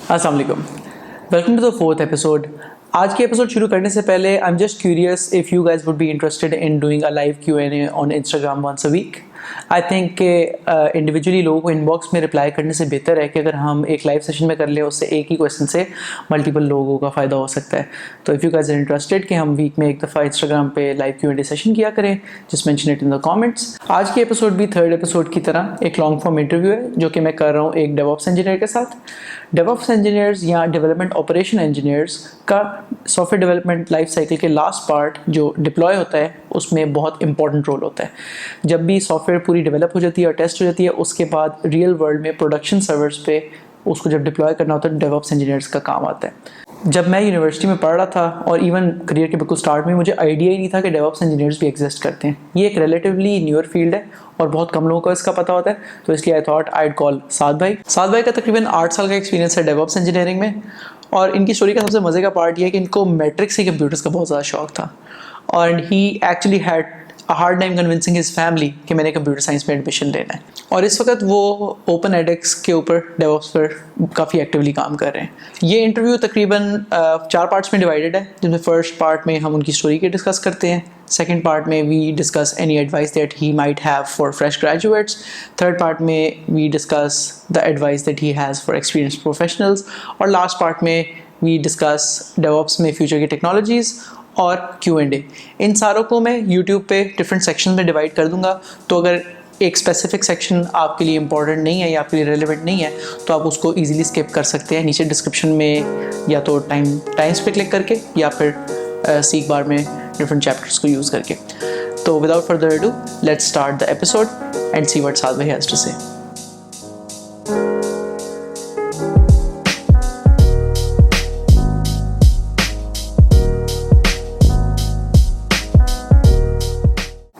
अस्सलाम वालेकुम, welcome to the fourth episode. आज के एपिसोड शुरू करने से पहले I am just curious if you guys would be interested in doing a live Q&A on Instagram once a week. I think कि individually लोगों को इनबॉक्स में रिप्लाई करने से बेहतर है कि अगर हम एक लाइव सेशन में कर लें, उससे एक ही क्वेश्चन से मल्टीपल लोगों का फ़ायदा हो सकता है। तो if you guys are interested कि हम वीक में एक दफ़ा इंस्टाग्राम पे लाइव Q&A सेशन किया करें, just mention it in the comments. आज की एपिसोड भी थर्ड एपिसोड की तरह एक लॉन्ग फॉर्म इंटरव्यू है जो कि मैं कर रहा हूँ एक डेवऑप्स इंजीनियर के साथ। डेवऑप्स इंजीनियर्स या डेवलपमेंट ऑपरेशन इंजीनियर्स का सॉफ्टवेयर डेवलपमेंट लाइफ साइकिल के लास्ट पार्ट जो डिप्लॉय होता है उसमें बहुत इंपॉर्टेंट रोल होता है। जब भी सॉफ्टवेयर पूरी डेवलप हो जाती है और टेस्ट हो जाती है, उसके बाद रियल वर्ल्ड में प्रोडक्शन सर्वर्स पे उसको जब डिप्लॉय करना होता है, डेवऑप्स इंजीनियर्स का काम आता है। जब मैं यूनिवर्सिटी में पढ़ रहा था और इवन करियर के बिल्कुल स्टार्ट में, मुझे आइडिया ही नहीं था कि डेवऑप्स इंजीनियर्स भी एग्जिस्ट करते हैं। ये एक रिलेटिवली न्यूअर फील्ड है और बहुत कम लोगों को इसका पता होता है, तो इसलिए आई थॉट आईड कॉल साद भाई। साद भाई का तकरीबन 8 साल का एक्सपीरियंस है डेवऑप्स इंजीनियरिंग में, और इनकी स्टोरी का सबसे मज़े का पार्ट ये है कि इनको मैट्रिक्स से कंप्यूटर्स का बहुत ज़्यादा शौक था और he actually had a hard time convincing his family कि मैंने कंप्यूटर साइंस में एडमिशन लेना है। और इस वक्त वो ओपन एडेक्स के ऊपर डेवऑप्स पर काफ़ी एक्टिवली काम कर रहे हैं। ये इंटरव्यू तकरीबन 4 पार्ट्स में डिवाइडेड है, जिसमें फर्स्ट पार्ट में हम उनकी स्टोरी के डिस्कस करते हैं, सेकंड पार्ट में we discuss any advice that he might have for fresh graduates, third part में we discuss the advice that he has for experienced professionals, और लास्ट पार्ट में वी डिस्कस डेवऑप्स में future की technologies और Q&A। इन सारों को मैं YouTube पे डिफरेंट सेक्शन में डिवाइड कर दूंगा, तो अगर एक स्पेसिफिक सेक्शन आपके लिए इंपॉर्टेंट नहीं है या आपके लिए रेलेवेंट नहीं है तो आप उसको इजीली स्किप कर सकते हैं नीचे डिस्क्रिप्शन में, या तो टाइम्स पे क्लिक करके या फिर सीख बार में डिफरेंट चैप्टर्स को यूज़ करके। तो without further ado let's start the episode and see what Saad भाई हैज़ टू से।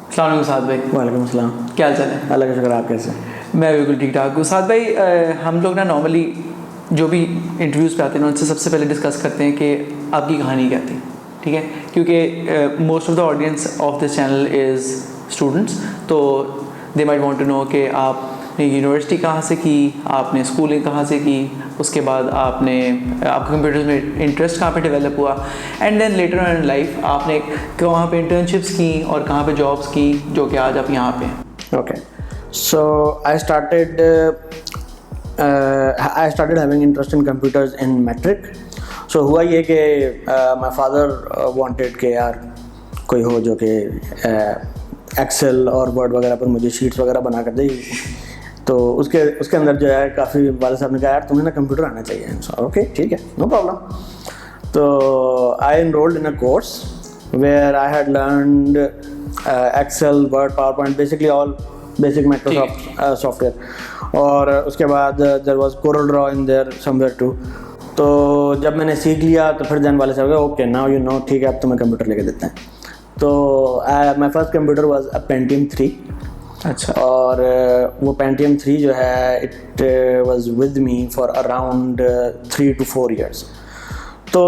अस्सलाम साद भाई। वालेकुम अस्सलाम। क्या हाल चाल है? अल्लाह का शुक्र। आप कैसे? मैं बिल्कुल ठीक ठाक हूँ। साद भाई, हम लोग ना नॉर्मली जो भी इंटरव्यूज़ पे आते हैं उनसे सबसे पहले डिस्कस करते हैं कि आपकी कहानी क्या थी, ठीक है? क्योंकि most of the audience of this channel is students, तो they might want to know कि आपने यूनिवर्सिटी कहाँ से की, आपने स्कूलिंग कहाँ से की, उसके बाद आपका कंप्यूटर में इंटरेस्ट कहाँ पे डेवलप हुआ, and then later on in life आपने कहाँ पे इंटर्नशिप्स की और कहाँ पे जॉब्स की जो कि आज आप यहाँ पे हैं। Okay, so I started having interest in computers in matric. So हुआ ये कि माय फादर वांटेड के यार कोई हो जो कि एक्सेल और वर्ड वगैरह पर मुझे शीट्स वगैरह बना कर दे। तो उसके अंदर जो है काफ़ी वाले साहब ने कहा यार तुम्हें ना कंप्यूटर आना चाहिए। ओके ठीक है, नो प्रॉब्लम। तो I enrolled in a course where I had learned Excel, Word, PowerPoint, basically all basic Microsoft software. और उसके बाद there was Corel Draw in there somewhere too. तो जब मैंने सीख लिया तो फिर देन वाले साहब कहा ओके नाउ यू नो, ठीक है अब तुम्हें कंप्यूटर लेके देते हैं। तो my first computer was a Pentium 3। अच्छा। और वो Pentium 3 जो है it was with me for around 3 to 4 years। तो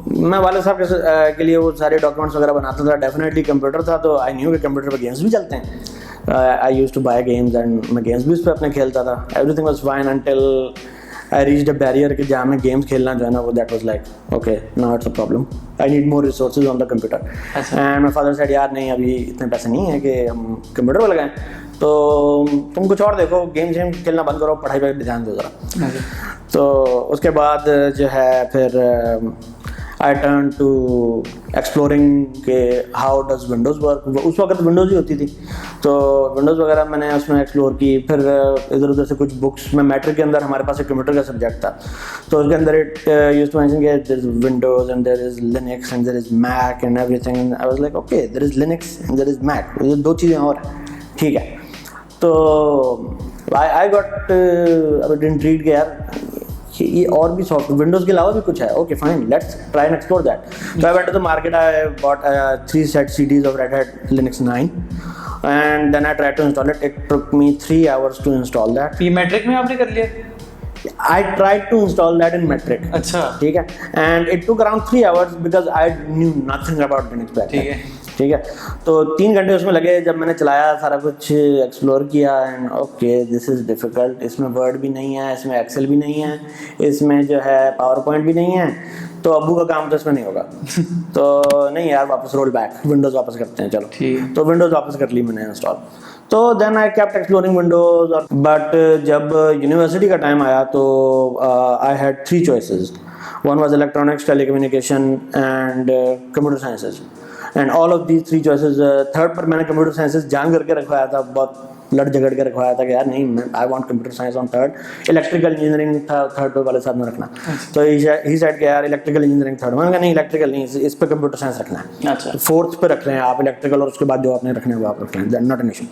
मैं वाले साहब के लिए वो सारे डॉक्यूमेंट्स वगैरह बनाता था। डेफिनेटली कंप्यूटर था तो आई न्यू कि कंप्यूटर पर गेम्स भी चलते हैं। I used to buy games and मैं गेम्स भी उस पर अपने खेलता था। Everything was fine until I reached a barrier कि जहाँ मैं गेम्स खेलना जो है ना वो that was like okay now it's a problem, I need more resources on the computer. And my father said यार नहीं अभी इतने पैसे नहीं है कि हम कंप्यूटर पर लगाएं, तो तुम कुछ और देखो, गेम खेलना बंद करो, पढ़ाई पर ध्यान दो ज़रा। तो उसके बाद जो है फिर आई टर्न टू एक्सप्लोरिंग के हाउ डज विंडोज़ वर्क। उस वक्त विंडोज़ ही होती थी, तो विंडोज़ वगैरह मैंने उसमें एक्सप्लोर की। फिर इधर उधर से कुछ बुक्स में, मैट्रिक के अंदर हमारे पास एक कंप्यूटर का सब्जेक्ट था, तो उसके अंदर इट यूज्ड टू मेंशन कि there is Windows and there is Linux and there is Mac and everything, and I was like okay there is Linux and there is Mac, ये दो चीज़ें और हैं, ठीक है। तो आई गॉट इंट्रीग्ड कि यार ये और भी सॉफ्ट विंडोज़ के अलावा भी कुछ है। Okay fine, let's try and explore that. So I went to the market, I bought 3 set CDs of Red Hat Linux 9 and then I tried to install it. It took me 3 hours to install that. ये matric में आपने कर लिया? I tried to install that in metric. अच्छा, ठीक है, and it took around 3 hours because I knew nothing about Linux back then. ठीक है। ठीक है। तो 3 घंटे उसमें लगे, जब मैंने चलाया सारा कुछ एक्सप्लोर किया and okay this is difficult, इसमें वर्ड भी नहीं है, इसमें एक्सेल भी नहीं है, इसमें जो है पावर पॉइंट भी नहीं है, तो अब्बू का काम तो इसमें नहीं होगा। तो नहीं यार, वापस रोल बैक, विंडोज़ वापस करते हैं चलो। तो विंडोज़ वापस कर ली मैंने इंस्टॉल। तो then I kept exploring Windows, और बट जब यूनिवर्सिटी का टाइम आया तो I had 3 choices. One was electronics, telecommunication and computer sciences, and all of these 3 choices, third पर मैंने कंप्यूटर साइंसेज जान करके रखवाया था, बहुत लड़ झगड़ के रखवाया था कि यार नहीं, I want computer science on third. Electrical engineering था थर्ड पे वाले साथ में रखना। तो ही सेड कि यार इलेक्ट्रिकल इंजीनियरिंग थर्ड। मैंने कहा नहीं, इलेक्ट्रिकल नहीं, इस पे कंप्यूटर साइंस रखना है। अच्छा, फोर्थ पे रख रहे हैं आप इलेक्ट्रिकल, और उसके बाद जो आपने रखना है वो आप रख लें, नॉट एन इशू।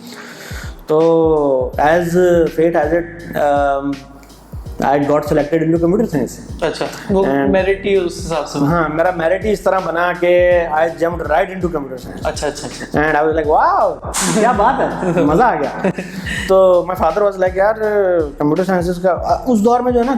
तो as fate as it I got selected into computer science. अच्छा, वो मेरिट ही उस हिसाब से। हाँ, मेरा मेरिट ही इस तरह बना कि I jumped right into computer science. अच्छा अच्छा अच्छा। And I was like, wow, क्या बात है, मजा आ गया। तो my father was like, यार कंप्यूटर साइंसेस का उस दौर में जो है ना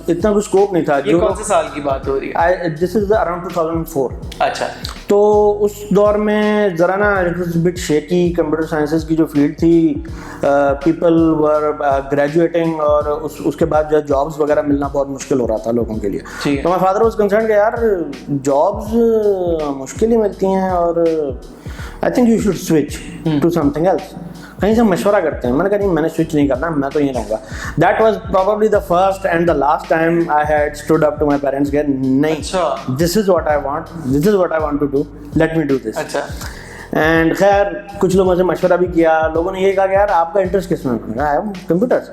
इतना कुछ स्कोप नहीं था। ये कौन से साल की बात हो रही है? This is around 2004. अच्छा। तो उस दौर में ज़रा ना it was bit shaky, computer sciences की जो फील्ड थी, पीपल वर ग्रेजुएटिंग, और उसके बाद जो जॉब्स वगैरह मिलना बहुत मुश्किल हो रहा था लोगों के लिए। तो माय फादर वाज कंसर्न कि यार जॉब्स मुश्किल ही मिलती हैं, और I think you should switch to something else. कहीं से मशवरा करते हैं। मैंने कहा नहीं, मैंने स्विच नहीं करना, मैं तो यहीं रहूँगा। That was probably the first and the last time I had stood up to my parents कि नहीं, this is what I want, this is what I want to do, let me do this. अच्छा। And खैर कुछ लोगों से मशवरा भी किया, लोगों ने ये कहा कि यार आपका इंटरेस्ट किस में है? मैंने कहा कंप्यूटर्स।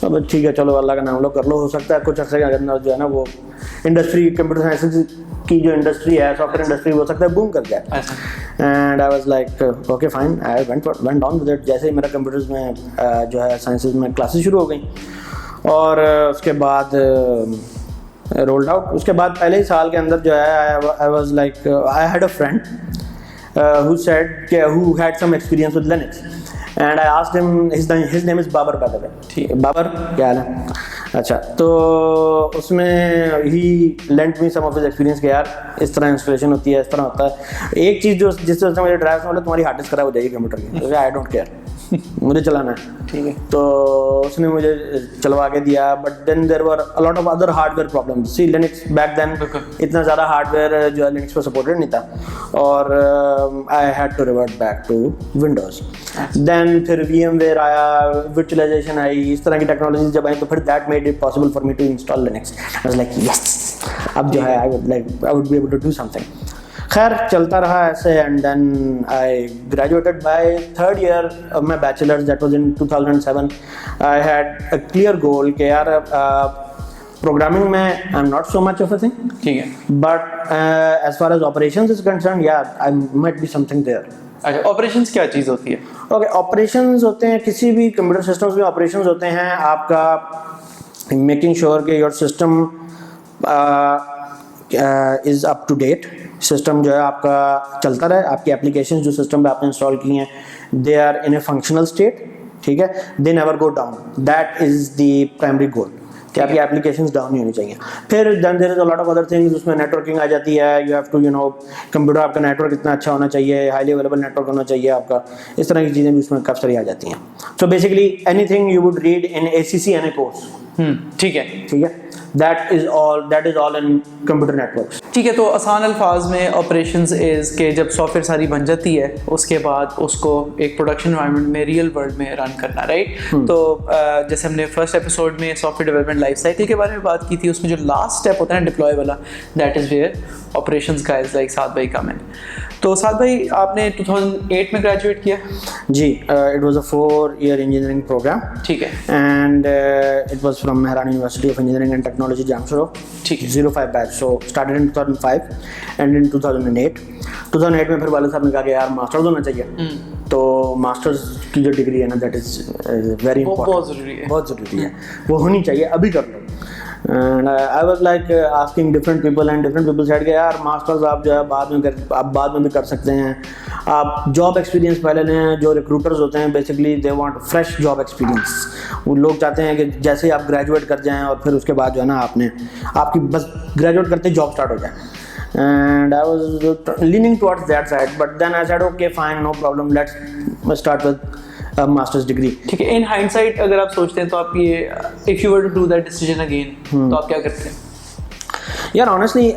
अब ठीक है चलो, अल्लाह का नाम लो, कर लो, हो सकता है कुछ अर्से के अंदर जो है ना वो इंडस्ट्री, कंप्यूटर साइंसेज की जो इंडस्ट्री है, सॉफ्टवेयर इंडस्ट्री, हो सकता है बूम कर जाए। And I was like okay fine, I went on with it. जैसे ही मेरा कंप्यूटर्स में जो है साइंसेज में क्लासेस शुरू हो गई, और उसके बाद रोल्ड आउट। उसके बाद पहले ही साल के अंदर जो है आई was like, I had a friend who said who had some experience with Linux, and I asked him, his name is Babar by the way. ठीक है, बाबर क्या हाल है? अच्छा, तो उसमें he lent me some of his experience कि यार इस तरह इंस्टॉलेशन होती है, इस तरह होता है। एक चीज़ जो जिस तरह से मुझे ड्राइव बोले, तुम्हारी हार्ड डिस्क खराब हो जाएगी कंप्यूटर की, आई डोंट केयर, मुझे चलाना है। ठीक है, तो उसने मुझे चलवा के दिया। But then there were a lot of other hardware problems. See Linux back then इतना ज़्यादा हार्डवेयर जो है लिनक्स पर सपोर्टेड नहीं था, और I had to revert back to Windows. देन फिर VMware आया, वर्चुअलाइजेशन आई, इस तरह की टेक्नोलॉजी जब आई, तो फिर that made it possible for me to install Linux. I was like yes, अब जो है I would be able to do something. खैर चलता रहा ऐसे, and then I graduated by third year of my bachelors, that was in 2007। I had a clear goal कि यार programming में I am not so much of a thing, ठीक है, but as far as operations is concerned, यार I might be something there. अच्छा, operations क्या चीज़ होती है? ओके, ऑपरेशंस होते हैं किसी भी कंप्यूटर सिस्टम्स में, ऑपरेशंस होते हैं आपका मेकिंग श्योर कि your system is up to date, system जो है आपका चलता रहे, आपकी एप्लीकेशन जो सिस्टम पे आपने इंस्टॉल की हैं they are in a functional state, ठीक है, they never go down, that is the primary goal कि आपकी एप्लीकेशंस डाउन नहीं होनी चाहिए। फिर then there is a lot of other things, उसमें नेटवर्किंग आ जाती है, you have to you know computer आपका नेटवर्क इतना अच्छा होना चाहिए, हाईली अवेलेबल नेटवर्क होना चाहिए आपका, इस तरह की चीज़ें भी उसमें काफ़ी सारी आ जाती हैं। So basically anything you would read in ACC N A course, ठीक है, ठीक है, that is all in computer networks. ठीक है, तो आसान अल्फाज में ऑपरेशंस इज़ के जब सॉफ्टवेयर सारी बन जाती है, उसके बाद उसको एक प्रोडक्शन एनवायरनमेंट में रियल वर्ल्ड में रन करना, राइट? तो जैसे हमने फर्स्ट एपिसोड में सॉफ्टवेयर डेवलपमेंट लाइफ साइकिल के बारे में बात की थी, उसमें जो लास्ट स्टेप होता है ना डिप्लॉय वाला, that is where operations guys like Saad भाई कम इन। तो साद भाई आपने 2008 में ग्रेजुएट किया? जी, it was a 4-year engineering program, ठीक है, and it was from Mehran university of engineering and technology Jamshoro, ठीक है, 05 batch. So started in 2005 and in 2008 में फिर वाले साहब ने कहा कि यार मास्टर्स होना चाहिए, तो मास्टर्स की जो डिग्री है ना दैट इज़ वेरी इंपॉर्टेंट, बहुत ज़रूरी है, वो होनी चाहिए, अभी कर लो। And I was like asking different people, and different people said कि यार मास्टर्स आप जो है बाद में भी कर सकते हैं, आप जॉब एक्सपीरियंस पहले लें। जो रिक्रूटर्स होते हैं basically they want fresh job experience, वो लोग चाहते हैं कि जैसे ही आप ग्रेजुएट कर जाएं और फिर उसके बाद जो है ना आपकी बस ग्रेजुएट करते ही जॉब स्टार्ट हो जाए। and I was leaning towards that side, but then I said okay fine, no problem, let's start with a master's degree. ठीक है, इन हाइंडसाइट अगर आप सोचते हैं तो आप ये if you were to do that decision again तो आप क्या करते हैं? Yeah, honestly,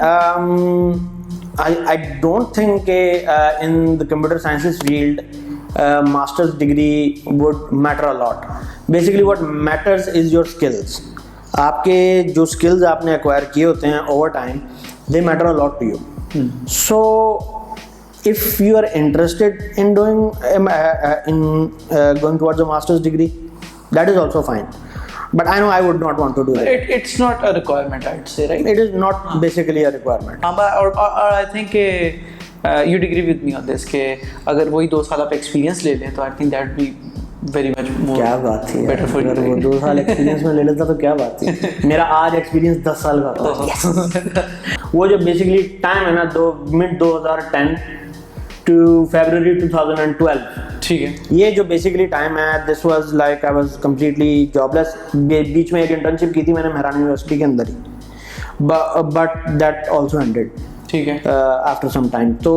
I don't think in the computer sciences field, master's degree would matter a lot. Basically, what matters is your skills. आपके जो skills आपने acquire किए होते हैं over time, they matter a lot to you. So, if you are interested in doing going towards a master's degree, that is also fine. But I know I would not want to do that. It's not a requirement, I'd say, right? It is not basically a requirement. और I think you'd agree with me on this कि अगर वही 2 साल आप experience ले लें तो I think that would be very much more क्या बात थी better for you. अगर वो 2 साल एक्सपीरियंस में ले लेता तो क्या बात थी. मेरा आज एक्सपीरियंस 10 साल का था. वो जो बेसिकली टाइम है ना, mid 2010 to February 2012, ठीक है, ये जो बेसिकली टाइम है, this was like I was completely jobless. बीच में एक इंटर्नशिप की थी मैंने मेहरान यूनिवर्सिटी के अंदर ही, बट दैट आल्सो एंडेड ठीक है, आफ्टर सम टाइम. तो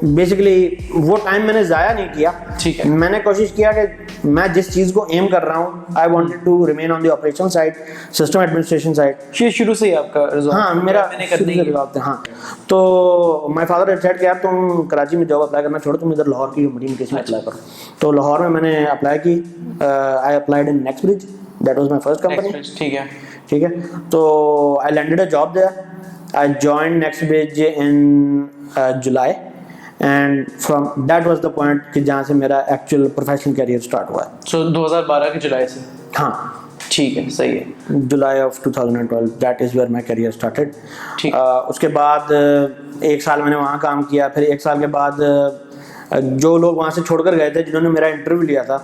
बेसिकली वो टाइम मैंने ज़ाया नहीं किया. ठीक है. मैंने कोशिश किया कि मैं जिस चीज़ को एम कर रहा हूँ, I wanted to remain on the operation side, system administration side. शुरू से ही आपका रिजॉल्व? हाँ, मेरा मैंने करने की रिजॉल्व था. हाँ, तो माय फादर हैड सेड कि यार तुम कराची में जॉब अप्लाई करना छोड़ो, तुम इधर लाहौर की मरीन केस में अप्लाई करो. तो लाहौर में मैंने अप्लाई की. I applied in NextBridge, that was my first company. ठीक है, ठीक है. तो I landed a job there. I joined NextBridge in July, and from that was the point कि जहाँ से मेरा actual professional career start हुआ. So 2012 के जुलाई से? हाँ, ठीक है, सही है. July of 2012, that is where my career started. ठीक. उसके बाद 1 साल मैंने वहाँ काम किया. फिर 1 साल के बाद जो लोग वहाँ से छोड़कर गए थे, जिन्होंने मेरा इंटरव्यू लिया था,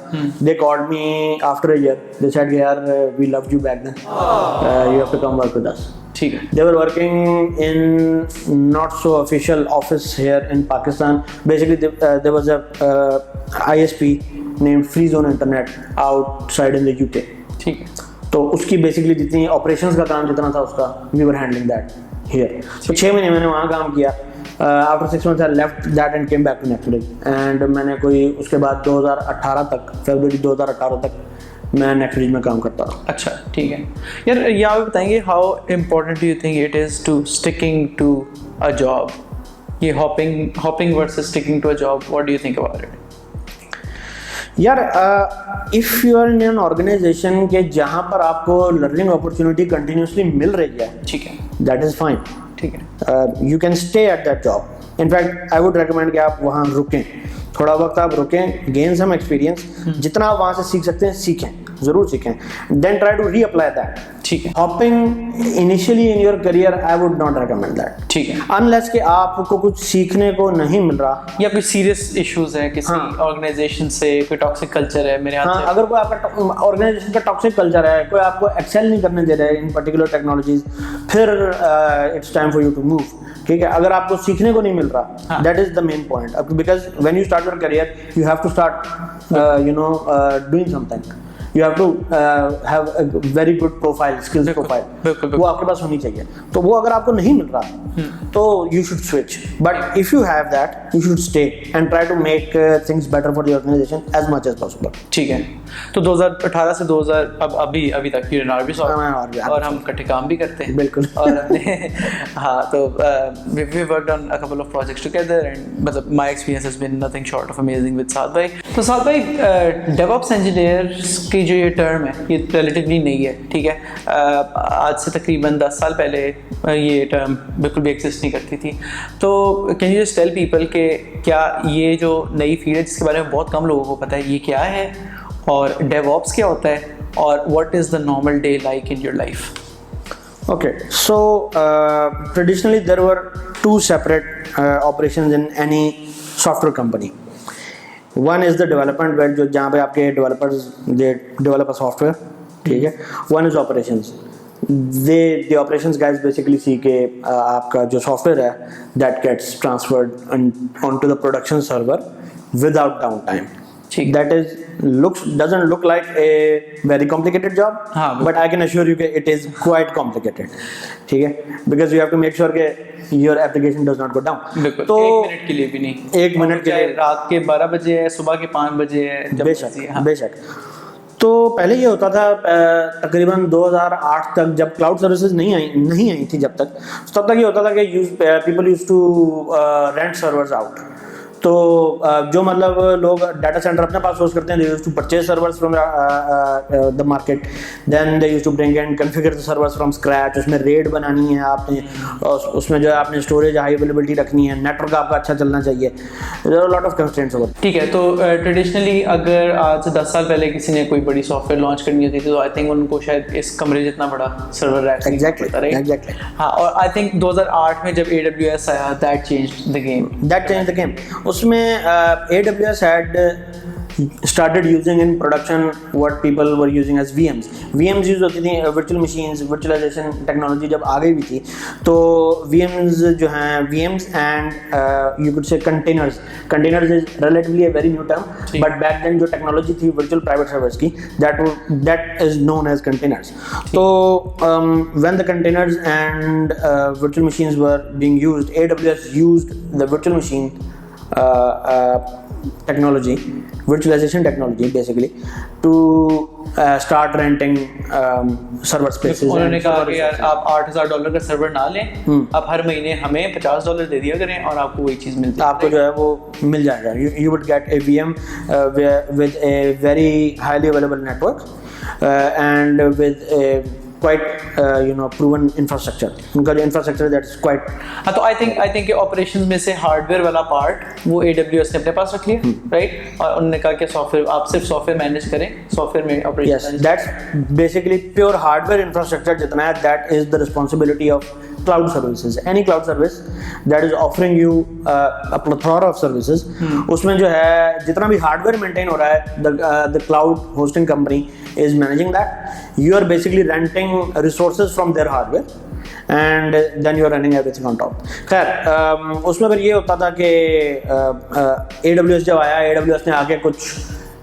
they called me after a year. They said यार we loved you back then. You have to come work with us. ठीक है. They were working in not so official office here in Pakistan. Basically, there was a ISP named Free Zone Internet outside in the UK. ठीक है. तो उसकी basically जितनी operations का काम जितना था उसका, we were handling that here. तो 6 महीने मैंने वहाँ काम किया. After 6 months I left that and came back to NextBridge. And मैंने कोई उसके बाद 2018 तक, फरवरी 2018 तक मैं NextBridge में काम करता रहा. अच्छा, ठीक है. यार यहाँ पे बताएंगे how important do you think it is to sticking to a job? ये hopping versus sticking to a job, what do you think about it? यार if you are in an organisation के जहाँ पर आपको लर्निंग अपॉर्चुनिटी कंटिन्यूसली मिल रही है, ठीक है, दैट इज फाइन. ठीक है. You can stay at that job. In fact I would recommend कि आप वहाँ रुकें, थोड़ा वक्त आप रुकें, गेन सम एक्सपीरियंस. जितना आप वहाँ से सीख सकते हैं सीखें, ज़रूर सीखें. Then try to reapply that. ठीक है. Hopping initially in your career I would not recommend that. ठीक है. अनलेस कि आपको कुछ सीखने को नहीं मिल रहा या कोई सीरियस इश्यूज है किसी हाँ. ऑर्गेनाइजेशन से, कोई टॉक्सिक कल्चर है मेरे हाथ हाँ, से. अगर कोई आपका ऑर्गेनाइजेशन का टॉक्सिक कल्चर है, कोई आपको एक्सेल नहीं करने दे रहा है इन पर्टिकुलर टेक्नोलॉजीज, फिर it's time for you to move. ठीक है. अगर आपको सीखने को नहीं मिल रहा, that is the main point. Because when you start your career you have to start doing something. You have to have a very good profile, skills profile. वो आपके पास होनी चाहिए. तो वो अगर आपको नहीं मिल रहा तो you should switch. But if you have that, you should stay and try to make things better for the organization as much as possible. ठीक है. तो 2018 से 2000 अभी तक you're in RB Soft और हम इकट्ठे काम भी करते हैं. बिल्कुल. और हमने हाँ तो we worked on a couple of projects together and मतलब my experience has been nothing short of amazing with साद भाई. तो साद भाई DevOps engineers की जो ये टर्म है ये रिलेटिवली नई है. ठीक है. आज से तकरीबन 10 साल पहले ये टर्म बिल्कुल भी एग्जिस्ट नहीं करती थी. तो can you just tell people के क्या ये जो नई फील्ड है जिसके बारे में बहुत कम लोगों को पता है, ये क्या है और DevOps क्या होता है और what is the normal day like in your life? Okay, so traditionally there were 2 separate operations in any software company. One is the development where जो जहाँ पे आपके developers they develop a software. ठीक है. One is operations. The operations guys basically see के आपका जो software है that gets transferred onto the production server without downtime. ठीक। that is doesn't look like a very complicated job, हाँ, but I can assure you that it is quite complicated, ठीक है, because you have to make sure कि your application does not go down. बिल्कुल, तो 1 minute के लिए भी नहीं, 1 मिनट के चाहे लिए, रात के 12 बजे है, सुबह के 5 बजे है, जब बेशक मर्जी है, हाँ। बेशक। तो पहले ये होता था तकरीबन 2008 तक, जब क्लाउड सर्विसेज नहीं आई थी, जब तक, तब तक ये होता था कि people use to rent servers out. तो जो मतलब लोग डाटा सेंटर अपने पास होस्ट करते हैं, they use to purchase servers from the market, then they use to bring and configure the servers from scratch. उसमें रेड बनानी है आपने, उसमें जो है आपने स्टोरेज हाई अवेलेबिलिटी रखनी है, नेटवर्क आपका अच्छा चलना चाहिए, there are lot of constraints over. ठीक है, तो ट्रेडिशनली अगर आज से 10 साल पहले किसी ने कोई बड़ी सॉफ्टवेयर लॉन्च करनी होती थी, तो आई थिंक उनको शायद इस कमरे जितना बड़ा सर्वर रैक एग्जैक्टली हाँ। और आई थिंक 2008 में जब AWS आया, दैट चेंज्ड द गेम। उसमें AWS had started using in production what people were using as VMs use होती थी, virtual machines, virtualization technology जब आ गई भी थी, तो VMs जो हैं, VMs and you could say containers is relatively a very new term, but back then जो technology थी virtual private servers की, that is known as containers. तो when the containers and virtual machines were being used, AWS used the virtual machine technology, virtualization technology basically, to start renting server spaces. उन्होंने कहा कि यार आप $8,000 का server ना लें, आप हर महीने हमें $50 दे दिया करें और आपको वही चीज़ मिलती है, आपको जो है वो मिल जाएगा। You would get a VM with a very highly available network and with a quite proven infrastructure. उनका जो infrastructure that is quite हाँ। तो I think ऑपरेशंस में से हार्डवेयर वाला पार्ट वो AWS ने अपने पास रख लिया, राइट? और उन्होंने कहा कि सॉफ्टवेयर आप सिर्फ सॉफ्टवेयर मैनेज करें, सॉफ्टवेयर में operation. Yes, that's basically pure hardware infrastructure जितना है, that is the responsibility of cloud services. Any cloud service that is offering you a plethora of services, उसमें जो है जितना भी हार्डवेयर मेंटेन हो रहा है, the cloud hosting company is managing that. You are basically renting resources from their hardware and then you are running everything on top. खैर उसमें फिर ये होता था कि AWS जब आया, AWS ने आके कुछ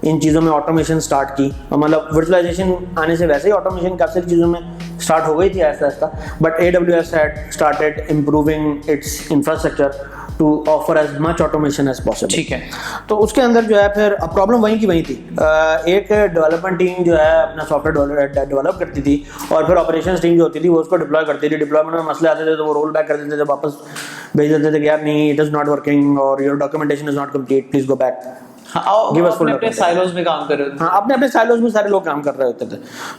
इन चीज़ों में ऑटोमेशन स्टार्ट की, और मतलब वर्चुअलाइजेशन आने से वैसे ही ऑटोमेशन काफ़ी सारी चीज़ों में स्टार्ट हो गई थी Aahista Aahista, but AWS had started improving its infrastructure to offer as much automation as possible. ठीक है। तो उसके अंदर जो है फिर प्रॉब्लम वहीं की वहीं थी। एक डेवलपमेंट टीम जो है अपना सॉफ्टवेयर डेवलप करती थी, और फिर ऑपरेशंस टीम जो होती थी वो उसको डिप्लॉय करती थी। डिप्लॉयमेंट में मसले आते थे तो वो रोल बैक कर देते थे, वापस भेज देते थे कि यार नहीं, इट इज़ नॉट वर्किंग और your documentation is not complete, please go back. अपने साइलोज में काम कर रहे थे। हाँ, अपने साइलोज में सारे लोग काम कर रहे होते थे।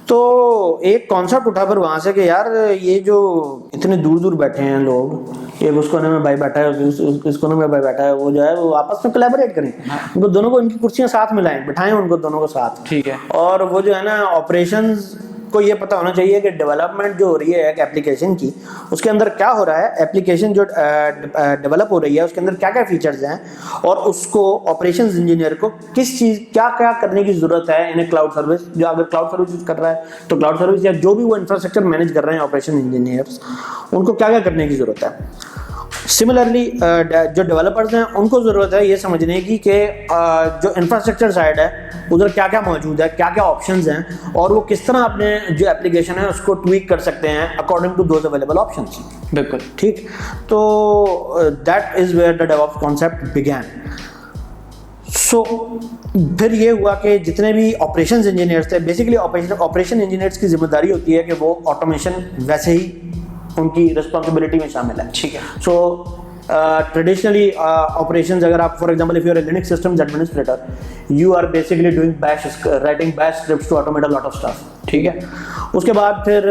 तो एक कॉन्सेप्ट उठा फिर वहां से कि यार ये जो इतने दूर दूर बैठे हैं लोग, एक उस कोने में भाई बैठा है, इस कोने में भाई बैठा है, वो जो है वो आपस में कोलैबोरेट करें, उनको दोनों को इनकी कुर्सियां साथ मिलाएं, बिठाएं उनको दोनों को साथ, ठीक है। और वो जो है ना ऑपरेशंस को ये पता होना चाहिए कि डेवलपमेंट जो हो रही है एक एप्लीकेशन की, उसके अंदर क्या हो रहा है, एप्लीकेशन जो डेवलप हो रही है उसके अंदर क्या क्या फीचर्स हैं, और उसको ऑपरेशंस इंजीनियर को किस चीज़ क्या क्या करने की ज़रूरत है इन क्लाउड सर्विस। जो अगर क्लाउड सर्विस कर रहा है तो क्लाउड सर्विस या जो भी वो इंफ्रास्ट्रक्चर मैनेज कर रहे हैं ऑपरेशन इंजीनियर्स, उनको क्या क्या करने की ज़रूरत है। सिमिलरली जो डेवलपर्स हैं उनको ज़रूरत है ये समझने की कि जो इंफ्रास्ट्रक्चर साइड है उधर क्या क्या मौजूद है, क्या क्या ऑप्शंस हैं, और वो किस तरह अपने जो एप्लीकेशन है उसको ट्वीक कर सकते हैं according to those available options. बिल्कुल ठीक। तो that is where the DevOps concept began. So फिर ये हुआ कि जितने भी ऑपरेशंस इंजीनियर्स थे, बेसिकली ऑपरेशन इंजीनियर्स की जिम्मेदारी होती है कि वो ऑटोमेशन वैसे ही उनकी रिस्पॉन्सिबिलिटी में शामिल है। ठीक है। सो ट्रेडिशनली ऑपरेशंस, अगर आप for example if you are a Linux systems administrator, you are basically doing writing bash scripts to automate a lot of stuff. ठीक है। उसके बाद फिर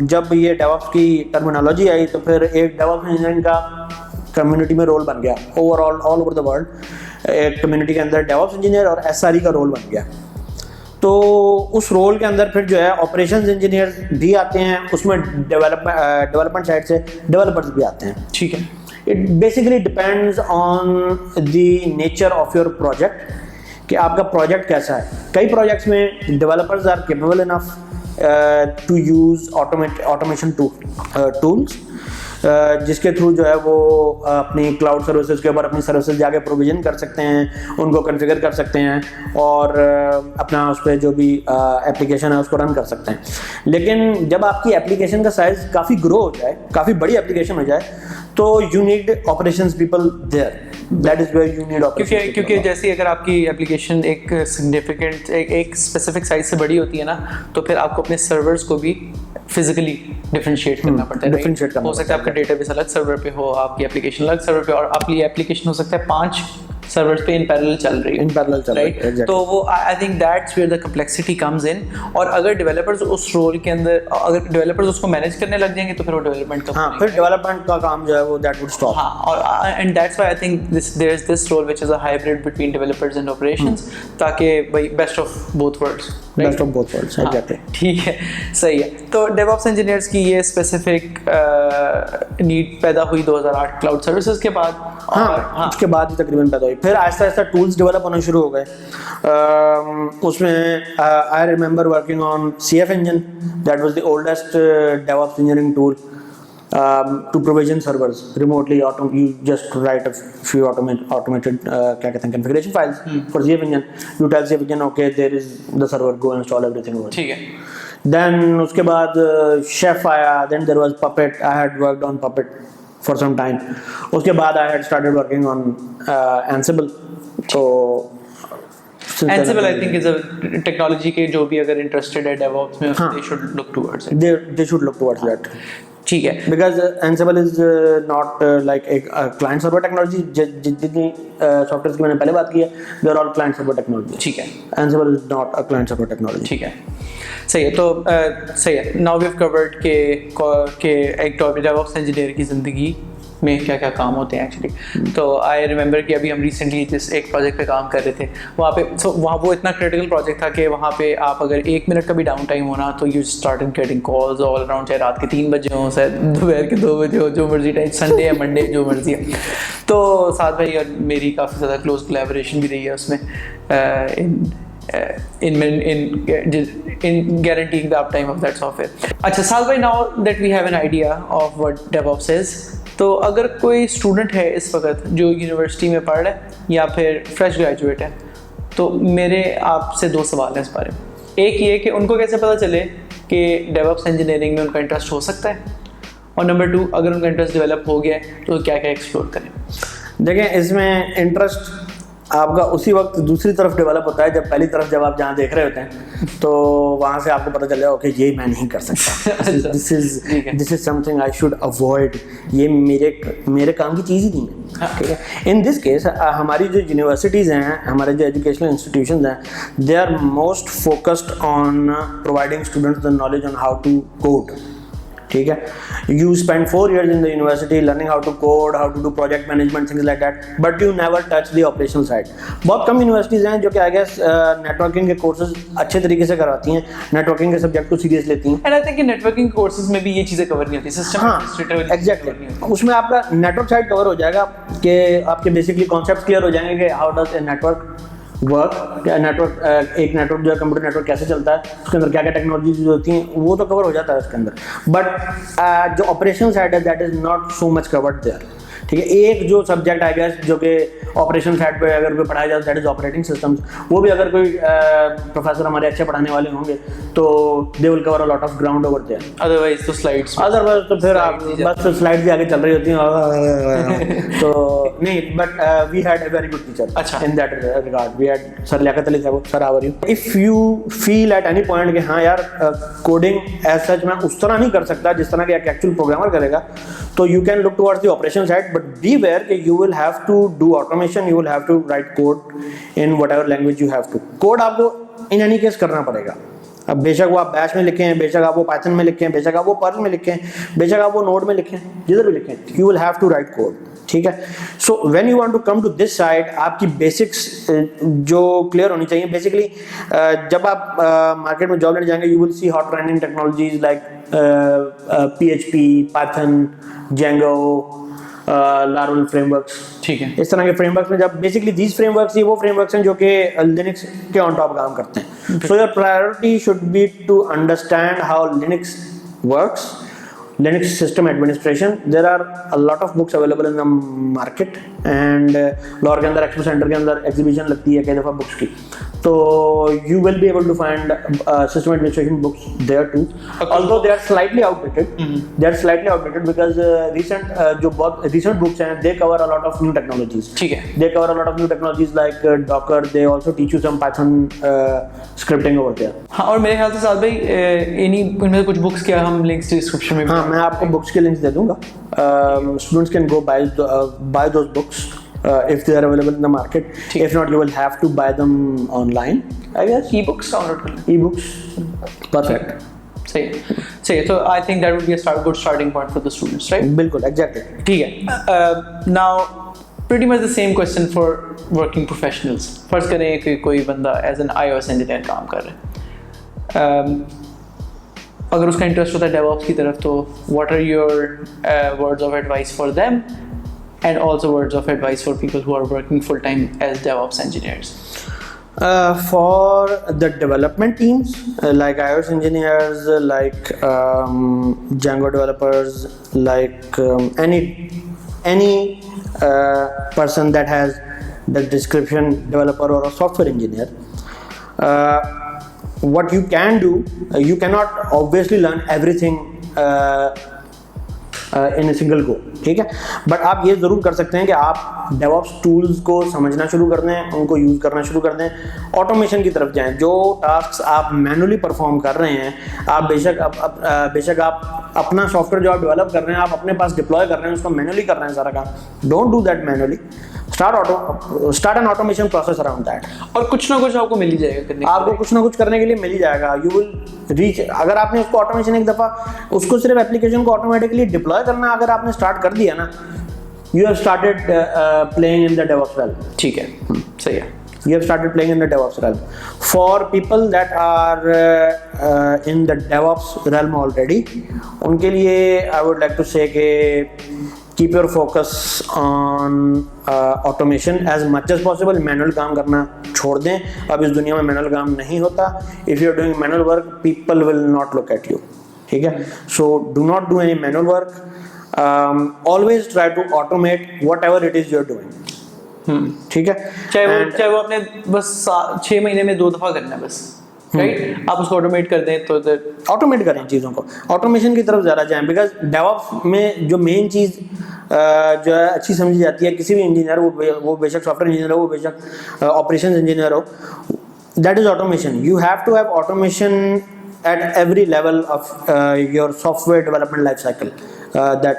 जब ये डेवऑप्स की टर्मिनोलॉजी आई तो फिर एक डेवऑप्स इंजीनियरिंग का कम्युनिटी में रोल बन गया, overall all over the world एक कम्युनिटी के अंदर डेवऑप्स इंजीनियर और SRE का रोल बन गया। तो उस रोल के अंदर फिर जो है ऑपरेशंस इंजीनियर भी आते हैं, उसमें डेवलपमेंट साइड से डेवलपर्स भी आते हैं। ठीक है। It basically depends on the nature of your project कि आपका प्रोजेक्ट कैसा है। कई प्रोजेक्ट्स में developers are capable enough to use automation tools, जिसके थ्रू जो है वो अपनी क्लाउड सर्विसेज के ऊपर अपनी सर्विसेज जाके प्रोविजन कर सकते हैं, उनको कॉन्फ़िगर कर सकते हैं और अपना उस पर जो भी एप्लीकेशन है उसको रन कर सकते हैं। लेकिन जब आपकी एप्लीकेशन का साइज काफ़ी ग्रो हो जाए, काफ़ी बड़ी एप्लीकेशन हो जाए, तो you need operations people there, that is where you need operations. क्योंकि जैसे अगर आपकी एप्लीकेशन एक सिग्निफिकेंट एक स्पेसिफिक साइज से बड़ी होती है ना, तो फिर आपको अपने सर्वर्स को भी फिजिकली डिफरेंशिएट करना पड़ता है। differentiate करना हो सकता है आपका डेटाबेस अलग सर्वर पे हो, आपकी एप्लीकेशन अलग सर्वर पे, और आपकी एप्लीकेशन हो सकता है 5 सर्वर्स पे इन पैरेलल चल रही है, इन पैरेलल चल रही है, राइट? exactly. तो वो I think that's where the complexity comes in. और अगर डेवलपर्स उस रोल के अंदर, अगर डेवलपर्स उसको मैनेज करने लग जाएंगे तो फिर वो डेवलपमेंट का फिर डेवलपमेंट का काम जो है वो दैट वुड स्टॉप। हाँ, और and that's why I think there is this role which is a hybrid between developers and operations, ताकि भाई best of both worlds, best of both worlds, exactly. ठीक है, सही है। तो डेवऑप्स इंजीनियर्स की ये स्पेसिफिक नीड पैदा हुई 2008 क्लाउड सर्विसेज के बाद। हाँ, उसके बाद ही तकरीबन पैदा हुई। फिर आहिस्ता आहिस्ता टूल्स डेवलप होने शुरू हो गए। उसमें I remember working on CF engine, that was the oldest DevOps engineering tool to provision servers remotely. You just write a few automated क्या कहते हैं configuration files for CF engine. You tell CF engine okay there is the server, go install everything over. ठीक है। Then उसके बाद Chef आया, then there was Puppet. I had worked on Puppet for some time. उसके बाद I had started working on Ansible. So Ansible I think is a technology के जो भी अगर interested है DevOps में, they should look towards it. They should look towards that. ठीक है, because Ansible is not like a client server technology. जितनी software की मैंने पहले बात की है, they are all client server technology. ठीक है, Ansible is not a client server technology. ठीक है, सही है। तो सही है। नाउ वी हैव कवर्ड के एक डेवऑप्स इंजीनियर की ज़िंदगी में क्या क्या काम होते हैं एक्चुअली। तो आई रिमेंबर कि अभी हम रिसेंटली जिस एक प्रोजेक्ट पे काम कर रहे थे, वहाँ पे वहाँ वो इतना क्रिटिकल प्रोजेक्ट था कि वहाँ पे आप अगर 1 मिनट का भी डाउन टाइम होना तो you started getting calls all around, चाहे रात के 3 बजे हो, चाहे दोपहर के 2 बजे हो, जो मर्जी टाइम, संडे है मंडे जो मर्जी है। तो साथ भाई और मेरी काफ़ी ज़्यादा क्लोज कोलैबोरेशन भी रही है उसमें in guaranteeing the uptime of that software. अच्छा साल भाई, now that we have an idea of what DevOps is, तो अगर कोई स्टूडेंट है इस वक्त जो यूनिवर्सिटी में पढ़ रहा है या फिर फ्रेश ग्रेजुएट है, तो मेरे आपसे 2 सवाल हैं इस बारे में। एक ये कि उनको कैसे पता चले कि डेवऑप्स इंजीनियरिंग में उनका इंटरेस्ट हो सकता है, और नंबर 2 अगर उनका इंटरेस्ट डेवलप हो गया है तो क्या क्या एक्सप्लोर करें। देखें, इसमें इंटरेस्ट आपका उसी वक्त दूसरी तरफ डेवलप होता है जब पहली तरफ जब आप जहाँ देख रहे होते हैं, तो वहाँ से आपको पता चल जाए ओके ये मैं नहीं कर सकता, this is something I should avoid, ये मेरे काम की चीज़ ही नहीं है। ठीक है, इन दिस केस हमारी जो यूनिवर्सिटीज़ हैं, हमारे जो एजुकेशनल इंस्टीट्यूशंस हैं, they are most focused on providing students the knowledge on how to code. ठीक है, you spend 4 years in the university learning how to code, how to do project management, things like that, but you never touch the operational side. बहुत कम universities हैं जो कि I guess networking के courses अच्छे तरीके से करवाती हैं, नेटवर्किंग के सब्जेक्ट को सीरियस लेती हैं। And I think networking courses में भी ये चीज़ें कवर नहीं होती, सिस्टम एडमिनिस्ट्रेटर एग्जैक्टली, उसमें आपका नेटवर्क साइड कवर हो जाएगा कि आपके बेसिकली कॉन्सेप्ट क्लियर हो जाएंगे कि how does a network work, network एक नेटवर्क जो है कंप्यूटर नेटवर्क कैसे चलता है, उसके अंदर क्या क्या टेक्नोलॉजीज होती हैं, वो तो कवर हो जाता है उसके अंदर। बट जो ऑपरेशन साइड है that is not so much covered there. ठीक है, एक जो सब्जेक्ट आई गेस जो कि ऑपरेशन साइड पे अगर कोई पढ़ाया जाए दैट इज ऑपरेटिंग सिस्टम्स, वो भी अगर कोई प्रोफेसर हमारे अच्छे पढ़ाने वाले होंगे तो they will cover a lot of ground over there. Otherwise तो स्लाइड्स, अदरवाइज तो फिर आप बस स्लाइड्स भी आगे चल रही होती हैं तो नहीं, but we had a very good teacher in that regard. We had sir Liaquat Ali sahab, sir how are you, if you feel at any point कि हाँ यार कोडिंग एज सच मैं उस तरह नहीं कर सकता जिस तरह के एक एक्चुअल प्रोग्रामर करेगा, तो you can look towards the operation side, but beware that you will have to do automation, you will have to write code in whatever language you have to. Code आपको in any case करना पड़ेगा। अब बेशक वो आप bash में लिखें, बेशक आप वो पाइथन में लिखें, बेशक आप वो पर्ल में लिखें, बेशक आप वो नोड में लिखें, जिधर भी लिखें, you will have to write code। ठीक है, so when you want to come to this side, आपकी बेसिक्स जो क्लियर होनी चाहिए। बेसिकली जब आप मार्केट में जॉब लेने जाएंगे, you will see hot trending technologies like PHP, Python, Django, larval frameworks. ठीक है, इस तरह के फ्रेमवर्क्स में जब बेसिकली दीज फ्रेमवर्क्स, ये वो फ्रेमवर्क्स हैं जो कि लिनक्स के ऑन टॉप काम करते हैं। So your priority should be to understand how Linux works Linux system administration. There are a lot of books available in the market, and Lahore के अंदर एक्सपो सेंटर के अंदर एग्जीबिशन लगती है कई दफ़ा बुक्स की, तो you will be able to find system administration books there too. Although they are slightly outdated, they are slightly outdated because जो बहुत recent books हैं, they cover a lot of new technologies. ठीक है. They cover a lot of new technologies like Docker. They also teach you some Python scripting over there. हाँ, और मेरे ख्याल से साथ भाई इनमें कुछ बुक्स क्या हम लिंक्स डिस्क्रिप्शन में, हाँ मैं आपको बुक्स के लिंक्स दे दूंगा. Students can go buy those books if they are available in the market. If not, you will have to buy them online, I guess. E-books download कर लें. E-books, perfect. सही है. तो I think that would be a good starting point for the students, right? बिल्कुल, exactly. ठीक है. Now pretty much the same question for working professionals. फर्ज करें कि कोई बंदा एज एन iOS इंजीनियर काम कर रहा है, अगर उसका इंटरेस्ट होता है DevOps की तरफ, तो what are your words of advice for them and also words of advice for people who are working full time as DevOps engineers? For the development teams, like iOS engineers, like Django developers, like any person that has the description developer or a software engineer, what you can do, you cannot obviously learn everything in single go, ठीक है, but आप ये ज़रूर कर सकते हैं कि आप डेवऑप्स टूल्स को समझना शुरू कर दें, उनको यूज़ करना शुरू कर दें, ऑटोमेशन की तरफ जाएं. जो टास्क्स आप मैनुअली परफॉर्म कर रहे हैं, आप बेशक आप अपना सॉफ्टवेयर जो आप डेवलप कर रहे हैं, आप अपने पास डिप्लॉय कर रहे हैं, उसको मैनुअली कर रहे हैं सारा काम, don't do that manually. Start an automation process around that. और कुछ ना कुछ आपको मिल ही जाएगा करने, आपको कुछ ना कुछ करने के लिए मिल ही जाएगा. You will reach. अगर आपने उसको ऑटोमेशन एक दफ़ा उसको सिर्फ एप्लीकेशन को ऑटोमेटिकली डिप्लॉय करना अगर आपने स्टार्ट कर दिया ना, you have started playing in the DevOps realm. ठीक है, सही है. You have started playing in the DevOps realm. For people that are in the DevOps realm already, उनके लिए I would like to say कि keep your focus on automation as much as possible. Manual काम करना छोड़ दें. अब इस दुनिया में manual काम नहीं होता. If you are doing manual work, people will not look at you. ठीक है? So do not do any manual work. Always try to automate whatever it is you are doing. ठीक है, चाहे वो आपने बस 6 महीने में 2 दफा करना है बस, राइट? आप उसको ऑटोमेट कर दें तो ऑटोमेट करें चीज़ों को, ऑटोमेशन की तरफ ज़्यादा जाएं. बिकॉज डेवऑप्स में जो मेन चीज़ जो है अच्छी समझी जाती है, किसी भी इंजीनियर, वो बेशक सॉफ्टवेयर इंजीनियर हो, वो बेशक ऑपरेशन इंजीनियर हो, that is automation. You have to have automation at every level of your software development life cycle that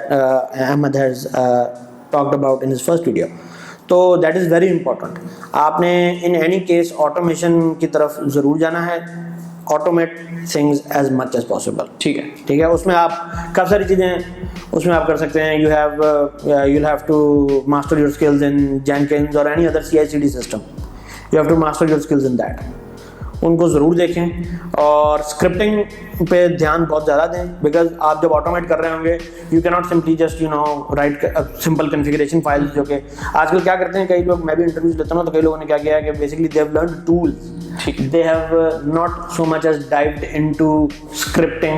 Ahmed has talked about in his first video. तो that is very important. आपने इन any case automation की तरफ ज़रूर जाना है. Automate things as much as possible. ठीक है, ठीक है. उसमें आप काफ़ी सारी चीज़ें उसमें आप कर सकते हैं. you'll have to master your skills in Jenkins or any other CI/CD system. You have to master your skills in that. उनको ज़रूर देखें और स्क्रिप्टिंग पे ध्यान बहुत ज़्यादा दें. बिकॉज आप जब ऑटोमेट कर रहे होंगे, you can not simply just right simple configuration files. जो कि आजकल क्या करते हैं कई लोग, मैं भी इंटरव्यूज लेता हूँ तो कई लोगों ने क्या किया है कि basically they have learn tools. They have not so much as dived into scripting.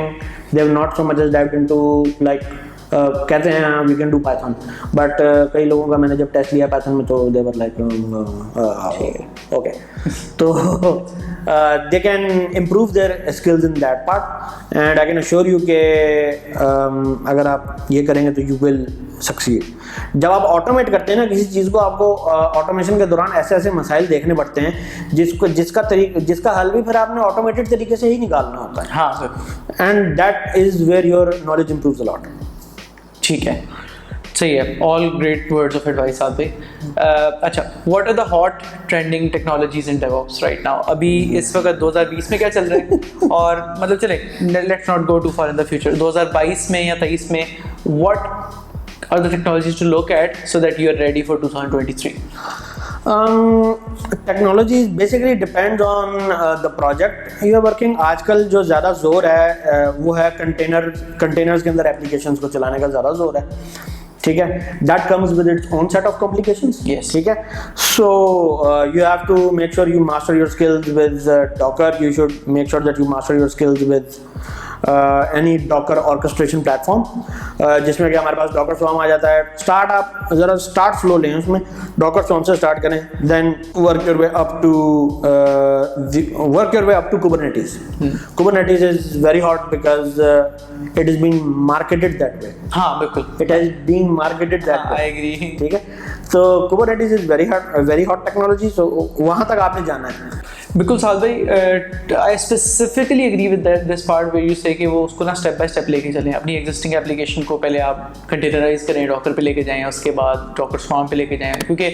They have not so much as dived into like कहते हैं we can do Python, but कई लोगों का मैंने जब टेस्ट लिया पाइथन में तो दे वर लाइक ओके. तो they can improve their skills in that part, and I can assure you कि अगर आप ये करेंगे तो you will succeed. जब आप ऑटोमेट करते हैं ना किसी चीज़ को, आपको ऑटोमेशन के दौरान ऐसे ऐसे मसाइल देखने पड़ते हैं जिसका हल भी फिर आपने ऑटोमेटेड तरीके से ही निकालना होता है. हाँ sir. And that is where your knowledge improves a lot. ठीक है, सही है. All great words of advice आते. अच्छा, what are the hot trending technologies in DevOps right now? अभी इस वक्त 2020 में क्या चल रहा है? और मतलब चले, let's not go too far in the future. 2022 में या 23 में what are the technologies to look at so that you are ready for 2023? Technology basically depend on the project you are working. आजकल जो ज़्यादा जोर है वो है कंटेनर्स के अंदर एप्लीकेशंस को चलाने का ज़्यादा जोर है. ठीक है, that comes with its own set of complications. ठीक है, so you have to make sure you master your skills with Docker. You should make sure that you master your skills with any Docker orchestration platform, जिसमें कि हमारे पास Docker swarm आ जाता है। Start आप ज़रा start flow लें उसमें, Docker Swarm से स्टार्ट करें, then work your way up to Kubernetes. Kubernetes is very hot because it is being marketed that way. हाँ बिल्कुल, it has been marketed that way. I agree. ठीक है, तो Kubernetes is very hot technology, so वहाँ तक आपने जाना है। बिल्कुल साद भाई, I specifically agree with this part where you say कि वो उसको ना स्टेप बाय स्टेप लेके चलें। अपनी एग्जिस्टिंग एप्लीकेशन को पहले आप कंटेनराइज करें, डॉकर पे लेके जाएं, उसके बाद डॉकर स्वॉर्म पे लेके जाएं। क्योंकि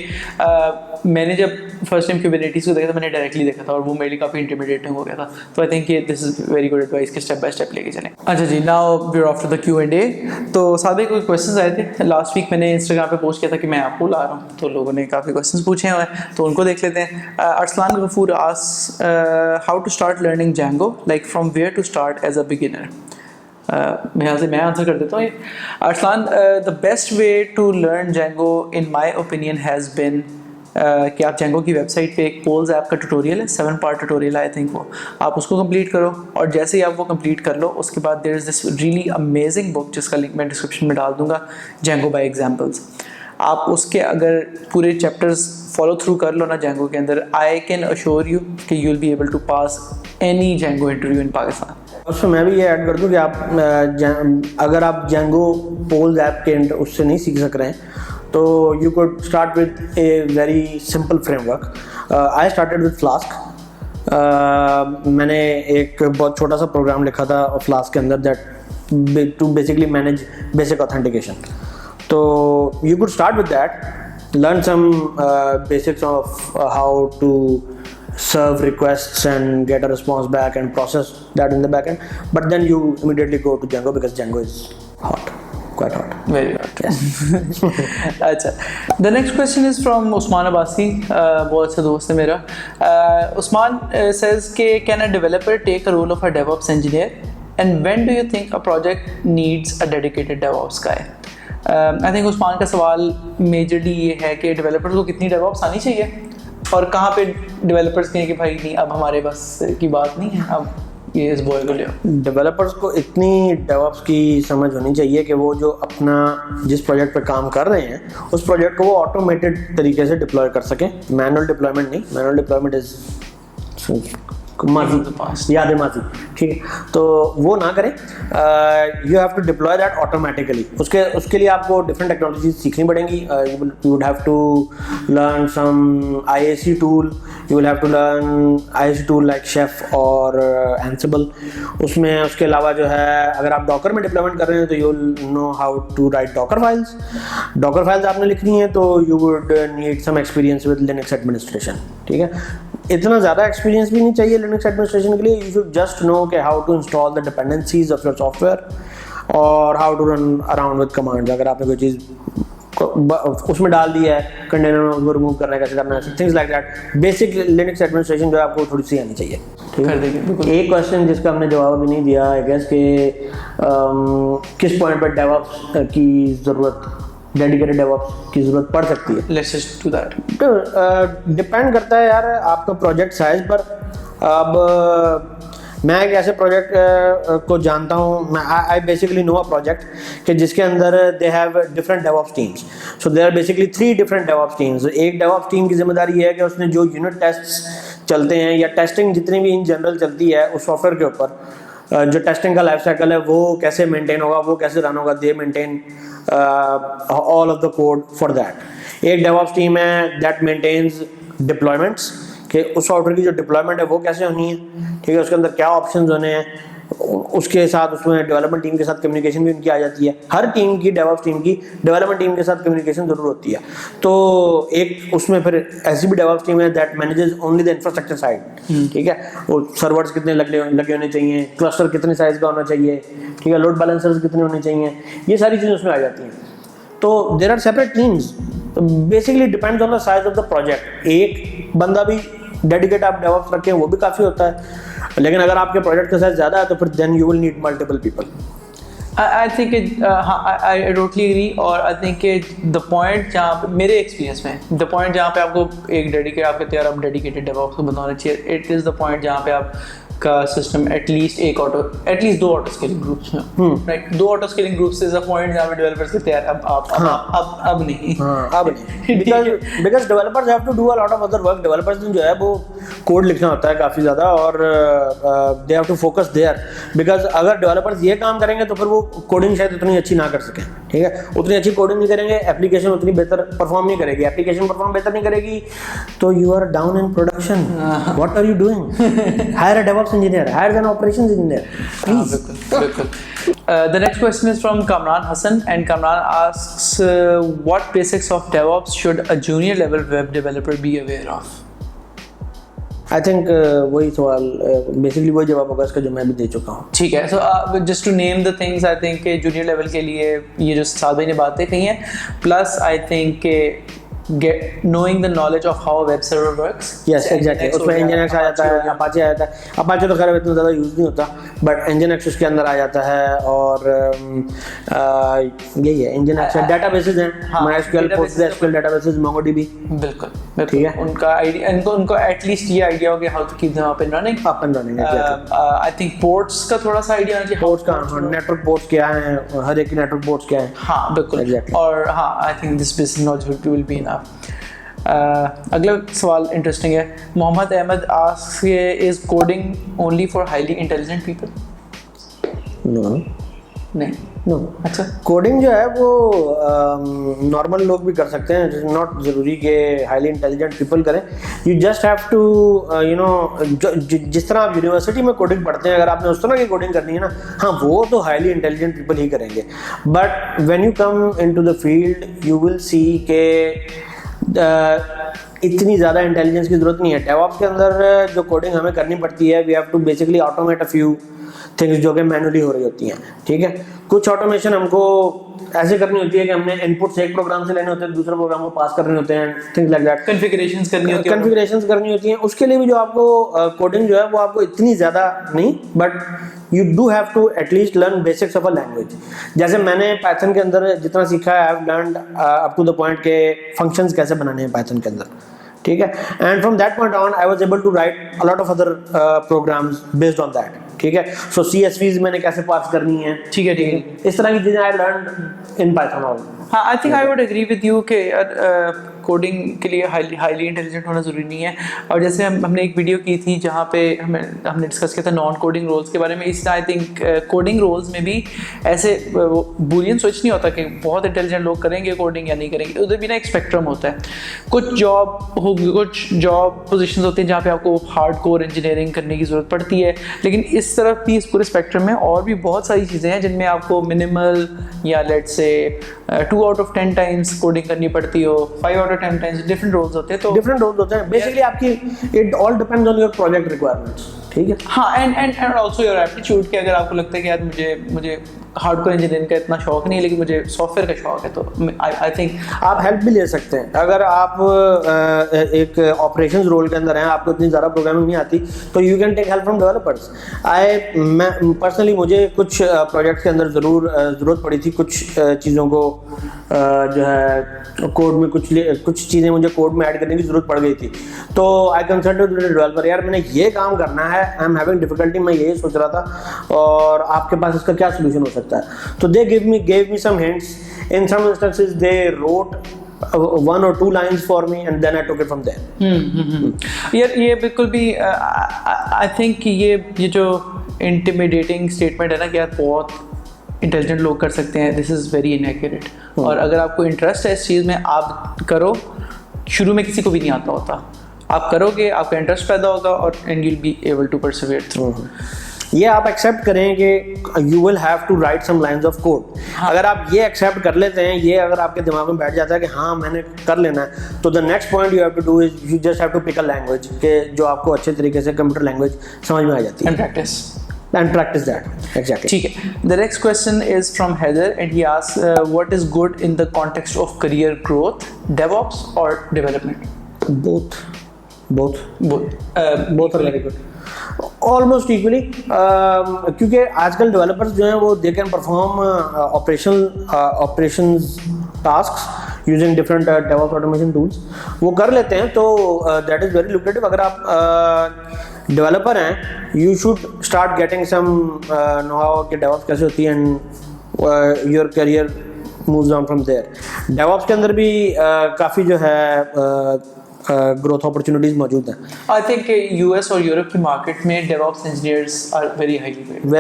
मैंने जब फर्स्ट टाइम कुबरनेटिस को देखा था, मैंने डायरेक्टली देखा था और वो मेरे लिए काफ़ी इंटिमिडेटिंग हो गया था। तो I think this is very good advice कि स्टेप बाय स्टेप लेके चलें। अच्छा जी, now we are after the Q&A। तो साद भाई, कोई क्वेश्चंस आए थे लास्ट वीक, मैंने इंस्टाग्राम पे पोस्ट किया था कि मैं आपको ला रहा हूँ, तो लोगों ने काफ़ी क्वेश्चंस पूछे हुए हैं, तो उनको देख लेते हैं। Arsalan Ghafoor asks how to start learning Django, like from where to start as a beginner? मैं आंसर कर देता हूँ। Arsalan, the best way to learn Django in my opinion has been कि आप Django की वेबसाइट पे एक पोल्स ऐप का ट्यूटोरियल है, 7 पार्ट ट्यूटोरियल आई थिंक, वो आप उसको कंप्लीट करो, और जैसे ही आप वो कंप्लीट कर लो उसके बाद there is this really amazing book जिसका लिंक मैं डिस्क्रिप्शन में डाल दूंगा, Django by Examples। आप उसके अगर पूरे चैप्टर्स फॉलो थ्रू कर लो ना Django के अंदर, आई कैन अश्योर यू कि you will be able to pass any Django interview in Pakistan. उसमें मैं भी ये ऐड कर दूं कि आप अगर आप Django पोल्स ऐप के उससे नहीं सीख सक रहे हैं तो you could start with a very simple framework. I started with flask. मैंने एक बहुत छोटा सा प्रोग्राम लिखा था फ्लास्क के अंदर that too basically manage basic authentication. तो you could start with that, learn some basics of how to serve requests and get a response back and process that in the backend, but then you immediately go to Django because Django is hot, quite hot. Very hot. Yes. अच्छा, the next question is from Usman Abbasi, बहुत अच्छा दोस्त है मेरा। Usman says कि can a developer take a role of a DevOps engineer, and when do you think a project needs a dedicated DevOps guy? I think Usman का सवाल majorly ये है कि डेवलपर्स को कितनी डेवऑप्स आनी चाहिए, और कहाँ पे डेवलपर्स कहें कि भाई नहीं, अब हमारे बस की बात नहीं है, अब ये इस बॉय को ले। डेवलपर्स को इतनी डेवऑप्स की समझ होनी चाहिए कि वो जो अपना जिस प्रोजेक्ट पे काम कर रहे हैं उस प्रोजेक्ट को वो ऑटोमेटेड तरीके से डिप्लॉय कर सकें। मैनुअल डिप्लॉयमेंट नहीं, मैनुअल डिप्लॉयमेंट इज याद है माजी, ठीक है, तो वो ना करें। You have to deploy that automatically. उसके लिए आपको डिफरेंट टेक्नोलॉजी सीखनी पड़ेंगी। You would have to learn some IAC tool, you will have to learn IAC tool like Chef और एंसिबल। उसमें उसके अलावा जो है अगर आप डॉकर में डिप्लॉयमेंट कर रहे हैं तो you will know how to write Docker files. Docker files आपने लिखनी है तो you would need some experience with Linux administration, ठीक है। इतना ज़्यादा एक्सपीरियंस भी नहीं चाहिए लिनक्स एडमिनिस्ट्रेशन के लिए। यू शुड जस्ट नो कि how to install the dependencies of your software और how to run around with commands. अगर आपने कोई चीज़ उसमें डाल दी है, कंटेनर को रिमूव करना कैसे करना है, things like that. Basic Linux administration जो है आपको थोड़ी सी आनी चाहिए। एक क्वेश्चन जिसका हमने जवाब भी नहीं दिया आई गेस कि किस पॉइंट पर डेवऑप्स की ज़रूरत, डेडिकेटेड डेवऑप्स की ज़रूरत पड़ सकती है। Let's just do that. तो डिपेंड करता है यार आपका प्रोजेक्ट साइज पर। अब मैं एक ऐसे प्रोजेक्ट को जानता हूँ, I basically know a project कि जिसके अंदर they have different DevOps teams. So they are basically 3 different DevOps teams. एक डेवऑप्स टीम की जिम्मेदारी ये है कि उसने जो यूनिट टेस्ट्स चलते हैं या टेस्टिंग जितनी भी इन जनरल चलती है उस सॉफ्टवेयर के ऊपर, जो टेस्टिंग का लाइफ साइकिल है वो कैसे मेंटेन होगा, वो कैसे रन होगा, दे maintain all of the code for that. एक डेवऑप्स टीम है दैट मेंटेन्स डिप्लॉयमेंट्स, कि उस सॉफ्टवेयर की जो डिप्लॉयमेंट है वो कैसे होनी है, ठीक है, उसके अंदर क्या ऑप्शंस होने हैं, उसके साथ उसमें डेवलपमेंट टीम के साथ कम्युनिकेशन भी उनकी आ जाती है। हर टीम की, डेवऑप्स टीम की डेवलपमेंट टीम के साथ कम्युनिकेशन जरूर होती है। तो एक उसमें फिर ऐसी भी डेवऑप्स टीम है that manages only the infrastructure side, ठीक है, वो सर्वर्स कितने लगे होने चाहिए, क्लस्टर कितने साइज का होना चाहिए, ठीक है, लोड बैलेंसर्स कितने होने चाहिए, ये सारी चीज़ें उसमें आ जाती हैं। तो there are separate teams, basically depends on the size of the project. एक बंदा भी डेडिकेट आप डेवऑप्स रखें वो भी काफ़ी होता है, लेकिन अगर आपके प्रोजेक्ट का साइज ज़्यादा है तो फिर then you will need multiple people. I think I totally agree. और आई थिंक द पॉइंट जहाँ पे मेरे एक्सपीरियंस में द पॉइंट जहाँ पे आपको एक डेडिकेट आपके तैयार आप डेडिकेटेड डेवऑप्स को बनाना चाहिए, इट इज़ द पॉइंट जहाँ पे आप का सिस्टम एटलीस्ट दो ऑटो स्केलिंग ग्रुप्स में, राइट? दो auto scaling groups is a point जहाँ पे डेवलपर्स कहते हैं यार अब नहीं, अब नहीं, because developers have to do a lot of other work. Developers जो है वो कोड लिखना होता है काफ़ी ज़्यादा, और they have to focus there, because अगर डेवलपर्स ये काम करेंगे तो फिर वो कोडिंग शायद उतनी अच्छी ना कर सकें, ठीक है? उतनी अच्छी कोडिंग नहीं करेंगे, एप्लीकेशन उतनी बेहतर परफॉर्म नहीं करेगी, एप्लीकेशन परफॉर्म बेहतर नहीं करेगी तो you are down in production. What are you doing? Hire a DevOps engineer, hire an operations engineer, please. बिल्कुल। The next question is from Kamran Hassan, and Kamran asks, what basics of DevOps should a junior level web developer be aware of? I think वही सवाल basically वही जवाब होगा इसका जो मैं भी दे चुका हूँ। ठीक है, so just to name the things, I think junior level के लिए ये जो साद भाई ने बातें कही हैं, plus I think knowing the knowledge of how a web server works. Yes, exactly. उसमें Nginx आ जाता है, Apache आ जाता है। Apache तो खैर इतना ज़्यादा यूज़ नहीं होता, बट Nginx उसके अंदर आ जाता है, और यही है Nginx है। डेटाबेसेस हैं, MySQL, PostgreSQL डेटाबेसेस, MongoDB। बिल्कुल, ठीक है। उनका आइडिया, उनको एटलीस्ट ये आइडिया हो कि how to keep them up and running. I think ports का थोड़ा सा आइडिया होना चाहिए, पोर्ट्स का, नेटवर्क पोर्ट्स क्या हैं, हर एक नेटवर्क पोर्ट्स क्या हैं। हाँ बिल्कुल, और हाँ I think this basic knowledge will be enough. अगला सवाल इंटरेस्टिंग है। Mohammad Ahmed asks, is coding only for highly intelligent people? नहीं। अच्छा, कोडिंग जो है वो नॉर्मल लोग भी कर सकते हैं, इट इज नॉट जरूरी कि हाईली इंटेलिजेंट पीपल करें। You just have to you know, जिस तरह आप यूनिवर्सिटी में कोडिंग पढ़ते हैं, अगर आपने उस तरह की कोडिंग करनी है ना, हाँ वो तो हाईली इंटेलिजेंट पीपल ही करेंगे, but when you come into the field you will see के इतनी ज़्यादा इंटेलिजेंस की ज़रूरत नहीं है। डेवऑप्स के अंदर जो कोडिंग हमें करनी पड़ती है, we have to basically automate a few things जो कि मैनुअली हो रही होती हैं, ठीक है? कुछ ऑटोमेशन हमको ऐसे करनी होती है कि हमने इनपुट्स एक प्रोग्राम से लेने होते हैं, दूसरे प्रोग्राम को पास करने होते हैं, थिंग्स लाइक दैट। कॉन्फ़िगरेशंस करनी होती है, उसके लिए भी जो आपको कोडिंग जो है वो आपको इतनी ज़्यादा नहीं, but you do have to at least learn basics of a language. जैसे मैंने पाइथन के अंदर जितना सीखा है, I have learned up to the point के फंक्शंस कैसे बनाने हैं पाइथन के अंदर, ठीक है? And from that point on I was able to write a lot of other programs based on that, ठीक है? सो CSVs मैंने कैसे पास करनी है, ठीक है, इस तरह की चीजें आई लर्नड इन पाइथन। हाँ, I think I would agree with you कि कोडिंग के लिए हाईली इंटेलिजेंट होना ज़रूरी नहीं है। और जैसे हमने एक वीडियो की थी जहाँ पे हमने डिस्कस किया था नॉन कोडिंग रोल्स के बारे में। इसलिए आई थिंक कोडिंग रोल्स में भी ऐसे बूलियन स्विच नहीं होता कि बहुत इंटेलिजेंट लोग करेंगे कोडिंग या नहीं करेंगे, उधर भी ना एक स्पेक्ट्रम होता है। कुछ जॉब पोजीशंस होती हैं जहाँ पे आपको हार्ड कोर इंजीनियरिंग करने की ज़रूरत पड़ती है, लेकिन इस तरफ भी, इस पूरे स्पेक्ट्रम में और भी बहुत सारी चीज़ें हैं जिनमें आपको मिनिमल या let's say 2 out of 10 times coding करनी पड़ती हो, 5 out of 10 times, different roles होते हैं। तो डिफरेंट रोल्स होते हैं बेसिकली आपकी, it all depends on your project requirements, ठीक है? हाँ, एंड आल्सो योर एप्टीट्यूड, कि अगर आपको लगता है कि यार मुझे हार्डकोर इंजीनियरिंग का इतना शौक नहीं है लेकिन मुझे सॉफ्टवेयर का शौक है, तो आई थिंक आप हेल्प भी ले सकते हैं। अगर आप एक ऑपरेशंस रोल के अंदर हैं, आपको इतनी ज़्यादा प्रोग्रामिंग नहीं आती, तो you can take help from developers. मैं पर्सनली, मुझे कुछ प्रोजेक्ट्स के अंदर ज़रूरत पड़ी थी कुछ चीज़ों को जो है कोड में, कुछ चीज़ें मुझे कोड में ऐड करने की ज़रूरत पड़ गई थी, तो आई कंसल्टेड डेवलपर, यार मैंने ये काम करना है, आई एम हैविंग डिफिकल्टी, मैं यही सोच रहा था और आपके पास इसका क्या सोल्यूशन हो सकता है? तो they gave me some hints. In some instances they wrote 1 or 2 lines for me and then I took it from there. यार ये बिल्कुल भी आई थिंक ये जो इंटिमिडेटिंग स्टेटमेंट है ना कि यार बहुत इंटेलिजेंट लोग कर सकते हैं, दिस इज़ वेरी इनएक्यूरेट। और अगर आपको इंटरेस्ट है इस चीज़ में, आप करो। शुरू में किसी को भी नहीं आता होता, आप करोगे, आपका इंटरेस्ट पैदा होगा और and you will be able to persevere through. ये आप एक्सेप्ट करें कि you will have to write some lines of code. अगर आप ये एक्सेप्ट कर लेते हैं, ये अगर आपके दिमाग में बैठ जाता है कि हाँ मैंने कर लेना है, तो the next point you have to do is you just have to pick a language के जो आपको अच्छे तरीके से कंप्यूटर लैंग्वेज समझ में आ जाती है, and practice that exactly. ठीक है। The next question is from Heather and he asks, what is good in the context of career growth, DevOps or development? Both are very good. Almost equally, क्योंकि आजकल developers जो हैं वो they can perform operations tasks using different DevOps automation tools, वो कर लेते हैं, तो दैट इज़ वेरी लुक्रेटिव। अगर आप डेवलपर हैं, you should start getting some know how कि डेवऑप्स कैसे होती है, and your career moves on from there. DevOps के अंदर भी काफ़ी जो है ग्रोथ अपॉर्चुनिटीज मौजूद हैं। आई थिंक यूएस और यूरोप की मार्केट में DevOps engineers are very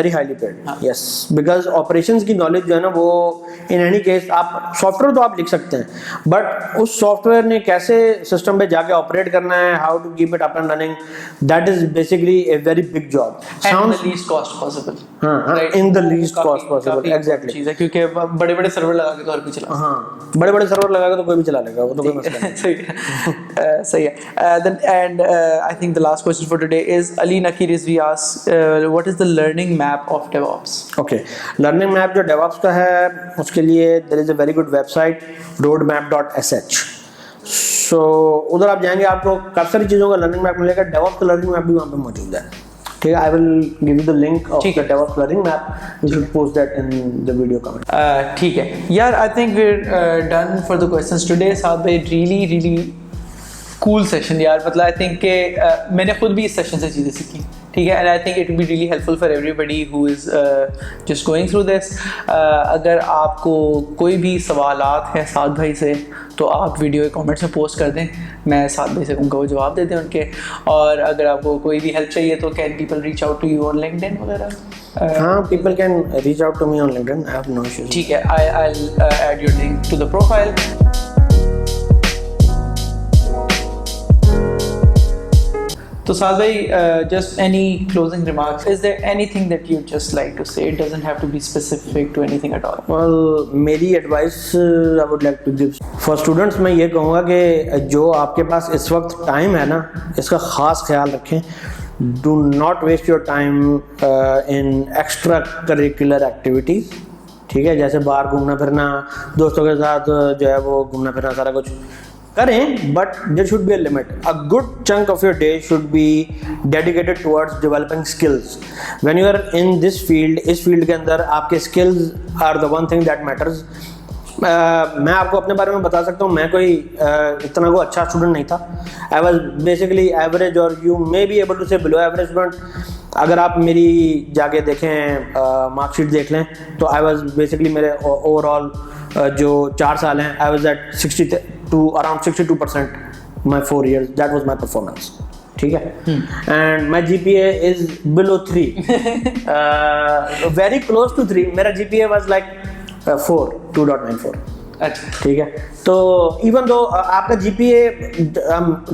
highly paid, yes, because operations की नॉलेज जो है ना, वो इन एनी केस आप सॉफ्टवेयर तो आप लिख सकते हैं, बट उस सॉफ्टवेयर ने कैसे सिस्टम पे जाके ऑपरेट करना है, how to keep it up and running, that is basically a very big job. Sounds the least cost possible, in the least cost possible, exactly चीज है, क्योंकि बड़े-बड़े सर्वर लगा के तो हर कोई चला, हाँ, बड़े-बड़े सर्वर लगा के तो कोई भी चला लेगा, वो तो कोई मसला नहीं। सही है, सही है। Then and I think the last question for today is Ali Nakir Rizvi asks, what is the learning map of DevOps? Okay, learning map जो DevOps का है, उसके लिए there is a very good website, roadmap.sh. So उधर आप जाएंगे, आपको काफी सारी चीज़ों का learning map मिलेगा। DevOps का learning map भी वहाँ पे मौजूद है, ठीक है। I will give you the link of the DevOps learning map. You should post that in the video comment. ठीक है यार, I think we're done for the questions today. साथ भाई really कूल सेशन यार, मतलब आई थिंक के मैंने खुद भी इस सेशन से चीज़ें सीखी, ठीक है, and I think it will be really helpful for everybody who is just going through this. अगर आपको कोई भी सवालात हैं साद भाई से, तो आप वीडियो के कमेंट्स में पोस्ट कर दें, मैं साद भाई से उनको वो जवाब दे दें उनके। और अगर आपको कोई भी हेल्प चाहिए तो can people reach out to you on LinkedIn वगैरह? हाँ, people can reach out to me on LinkedIn, I have no issues. ठीक है, I will add your link to the profile. So Saad bhai, just any closing remarks? Is there anything that you'd just like to say? It doesn't have to be specific to anything at all. Well, मेरी advice I would like to give for students, मैं ये कहूँगा कि जो आपके पास इस वक्त time है ना, इसका ख़ास ख्याल रखें। Do not waste your time in extra curricular activities, ठीक है, जैसे बाहर घूमना फिरना, दोस्तों के साथ जो है वो घूमना फिरना सारा कुछ करें, but there should be a limit. A good chunk of your day should be dedicated towards developing skills. When you are in this field, इस फील्ड के अंदर आपके skills are the one thing that matters. मैं आपको अपने बारे में बता सकता हूँ, मैं कोई इतना को अच्छा स्टूडेंट नहीं था। आई वॉज बेसिकली एवरेज, और you may be able to say below average student. अगर आप मेरी जाके देखें, मार्कशीट देख लें, तो आई वॉज बेसिकली मेरे ओवरऑल जो 4 साल हैं, I was at around 62% my 4 years. That was my performance. ठीक है, and my GPA is below 3, very close to 3. मेरा GPA was like 2.94. अच्छा, ठीक है। तो even though आपका GPA,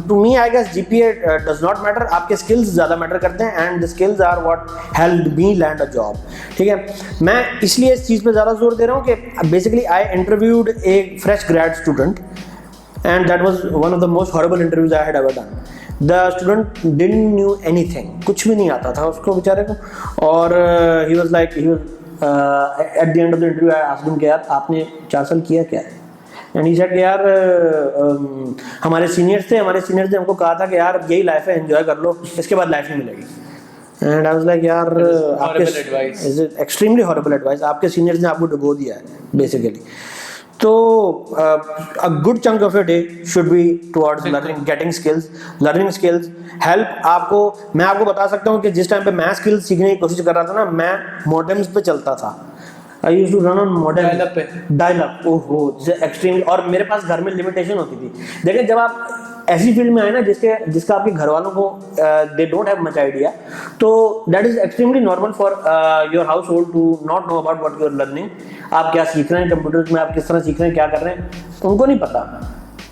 to me I guess GPA does not matter. आपके skills ज़्यादा मैटर करते हैं, and the skills are what helped me land a job. ठीक है, मैं इसलिए इस चीज़ पे ज़्यादा जोर दे रहा हूँ कि basically I interviewed a fresh grad student, and that was one of the most horrible interviews I had ever done. The student didn't knew anything, कुछ भी नहीं आता था उसको बेचारे को, और he was at the end of the interview I asked him कि यार आपने 4 साल किया क्या है? And he said कि यार हमारे सीनियर्स थे हमको कहा था कि यार यही लाइफ है, एंजॉय कर लो, इसके बाद लाइफ नहीं मिलेगी। And I was like यार आपके is it extremely horrible advice, आपके सीनियर्स ने आपको डुबो दिया है बेसिकली। तो a good chunk of your day should be towards getting skills. Learning skills help आपको, मैं आपको बता सकता हूँ कि जिस टाइम पे मैं skills सीखने की कोशिश कर रहा था ना, मैं modems पे चलता था। I used to run on modem, dial-up, ओहो, extremely, और मेरे पास घर में limitation होती थी। देखिए, जब आप ऐसी फील्ड में आए ना जिसका आपके घर वालों को they don't have much idea, तो that is extremely normal for your household to not know about what you are learning. आप क्या सीख रहे हैं कंप्यूटर्स में, आप किस तरह सीख रहे हैं, क्या कर रहे हैं, उनको नहीं पता।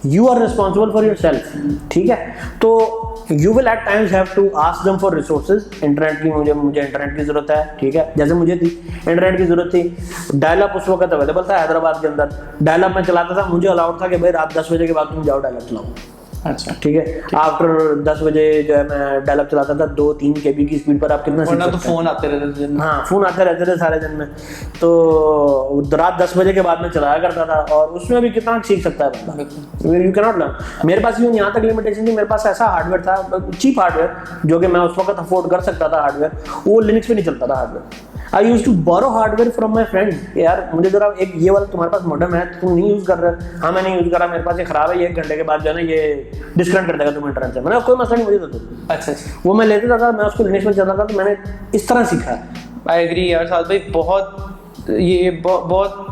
You are responsible for your self, ठीक है। तो you will at times have to ask them for resources. Internet की मुझे इंटरनेट की जरूरत है, ठीक है, जैसे मुझे थी इंटरनेट की जरूरत थी। डायल अप उस वक्त अवेलेबल था हैदराबाद के अंदर, डायल अप में चलाता था, मुझे अलाउड था कि भाई रात 10 बजे के बाद तुम जाओ डायल अप चलाओ। अच्छा, ठीक है। आफ्टर 10 बजे जो है मैं डायल अप चलाता था 2-3 KB की स्पीड पर। आप कितना सीख सकते हैं? तो फोन आते रहते थे। हाँ, फोन आते रहते थे सारे दिन में, तो रात 10 बजे के बाद में चलाया करता था, और उसमें भी कितना सीख सकता है बंदा, यू कैन नॉट लर्न। मेरे पास यूँ यहाँ तक लिमिटेशन थी, मेरे पास ऐसा हार्डवेयर था, चीप हार्डवेयर, जो कि मैं उस वक्त अफोर्ड कर सकता था हार्डवेयर, वो लिनक्स पे नहीं चलता था hardware. I use to borrow hardware from my friend, यार मुझे जरा एक ये वाला तुम्हारे पास मॉडर्न है तुम नहीं यूज कर रहे, हाँ मैं नहीं यूज कर रहा, मेरे पास ये खराब है, ये 1 घंटे के बाद जो है ना ये डिस्कनेक्ट कर देगा तुम इंटरनेट से। मैंने कोई मसला नहीं, मुझे दे दो। अच्छा, वो मैं लेता था, मैं उसको लिनक्स में चलता था, तो मैंने इस तरह सीखा है। आई एग्री यार साद भाई, बहुत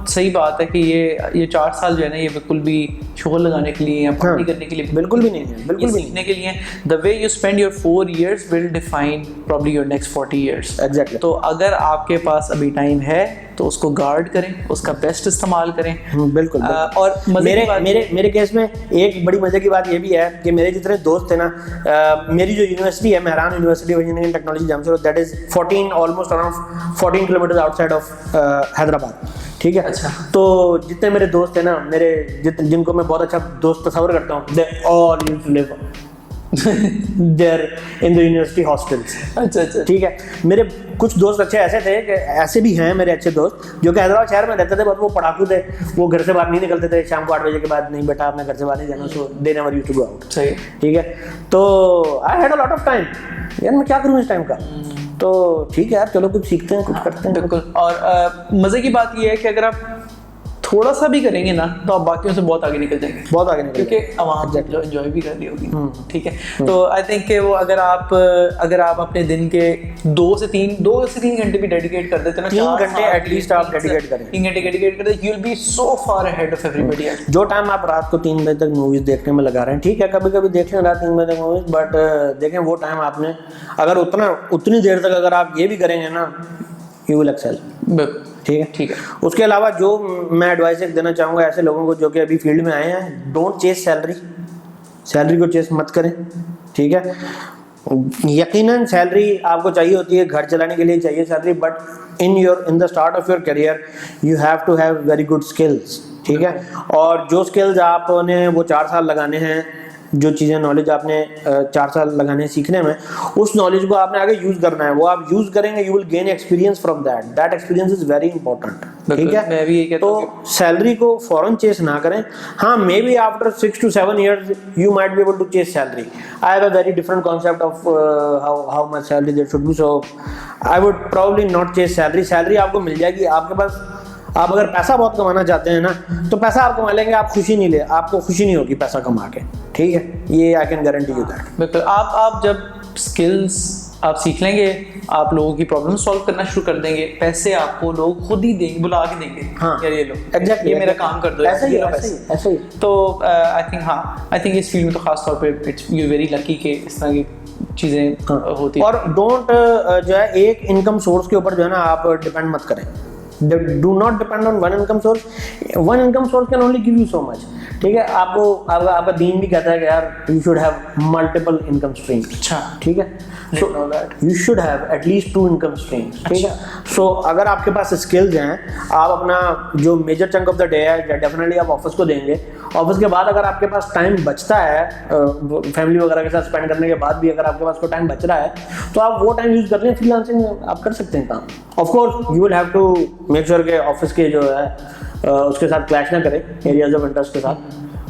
सही बात है कि ये 4 साल जो है ना ये बिल्कुल भी शोर लगाने के लिए या पार्टी करने के लिए बिल्कुल भी नहीं है, बिल्कुल भी सीखने के लिए। The way you spend your 4 years will define probably your next 40 years। Exactly. तो अगर आपके पास अभी टाइम है तो उसको गार्ड करें, उसका बेस्ट इस्तेमाल करें। बिल्कुल। और मेरे केस में एक बड़ी मजे की बात ये भी है कि मेरे जितने दोस्त थे ना, मेरी जो यूनिवर्सिटी है Mehran university of engineering technology Jamshedpur, that is 14 almost around 14 kilometre outside of Hyderabad, ठीक है। अच्छा। तो जितने मेरे दोस्त हैं ना, जिनको मैं बहुत अच्छा दोस्त तस्वर करता हूँ, they all used to live there in the university hostels. अच्छा, ठीक है। मेरे कुछ दोस्त अच्छे ऐसे थे कि ऐसे भी हैं मेरे अच्छे दोस्त जो कि हैदराबाद शहर में रहते थे, बहुत वो पढ़ाकू थे, वो घर से बाहर नहीं निकलते थे, शाम को 8 बजे के बाद नहीं बेटा मैं घर से बाहर नहीं जाना, so they never used to go out. सही, ठीक है। तो I had a lot of time, यार मैं क्या करूँ इस टाइम का, तो ठीक है यार चलो कुछ सीखते हैं, कुछ करते हैं। बिल्कुल। और मजे की बात यह है कि अगर आप थोड़ा सा भी करेंगे ना तो आप बाकियों से बहुत आगे निकल जाएंगे, बहुत आगे निकल, क्योंकि आवाम जो एंजॉय भी कर रही होगी। ठीक है। तो आई थिंक कि वो अगर आप अपने दिन के 2 से 3 घंटे भी डेडिकेट कर देते ना, 3 घंटे एटलीस्ट आप डेडिकेट करें, 3 घंटे डेडिकेट कर दे, you will be so far ahead of everybody else. जो टाइम आप रात को 3 बजे तक मूवीज देखने में लगा रहे हैं, ठीक है कभी कभी देख लें रात 3 बजे तक मूवीज, बट देखें वो टाइम आपने अगर उतनी देर तक अगर आप ये भी करेंगे ना, यू विल एक्सेल। ठीक है। उसके अलावा जो मैं एडवाइस एक देना चाहूँगा ऐसे लोगों को जो कि अभी फील्ड में आए हैं, डोंट चेस सैलरी को चेस मत करें, ठीक है। यकीनन सैलरी आपको चाहिए होती है, घर चलाने के लिए चाहिए salary, but in the start of your career you have to have very good skills, ठीक है। और जो स्किल्स आपने वो 4 साल लगाने हैं, जो चीज़ें नॉलेज आपने 4 साल लगाने सीखने में, उस नॉलेज को आपने आगे यूज करना है, वो आप यूज करेंगे, you will gain experience from that experience is very important, ठीक है। मैं भी ये कहता हूं तो सैलरी को फौरन चेस ना करें। हाँ, may be after 6 to 7 years you might be able to chase salary. I have a very different concept of how much salary there should be, so I would probably not chase salary आपको मिल जाएगी। आपके पास आप अगर पैसा बहुत कमाना चाहते हैं ना, तो पैसा आप कमा लेंगे, आपको खुशी नहीं होगी पैसा कमा के, ठीक है। ये I can guarantee you that. बिल्कुल। आप जब स्किल्स आप सीख लेंगे, आप लोगों की प्रॉब्लम सॉल्व करना शुरू कर देंगे, पैसे आपको लोग खुद ही देंगे, बुला के देंगे। हाँ, यार ये लो, एग्जैक्टली, ये मेरा काम कर दो, ऐसे ही। तो आई थिंक इस फील्ड में तो खास तौर पे इट्स यू वेरी लकी कि इस तरह की चीज़ें होती हैं। और डोंट जो है एक इनकम सोर्स के ऊपर जो है ना आप डिपेंड मत करें। Do not depend on one income source. One income source can only give you so much. ठीक है। आपका दीन भी कहता है कि यार you should have multiple income streams. अच्छा, ठीक है। So you should have at least 2 income streams. ठीक है। So अगर आपके पास स्किल्स हैं, आप अपना जो major chunk of the day है डेफिनेटली आप ऑफिस को देंगे। ऑफिस के बाद अगर आपके पास टाइम बचता है, फैमिली वगैरह के साथ स्पेंड करने के बाद भी अगर आपके पास कोई टाइम बच रहा है, तो आप वो टाइम यूज कर लें, फ्रीलांसिंग आप कर सकते हैं काम। Of course you will have to make sure के ऑफिस के जो है उसके साथ क्लैश ना करे, एरियाज ऑफ इंटरेस्ट के साथ,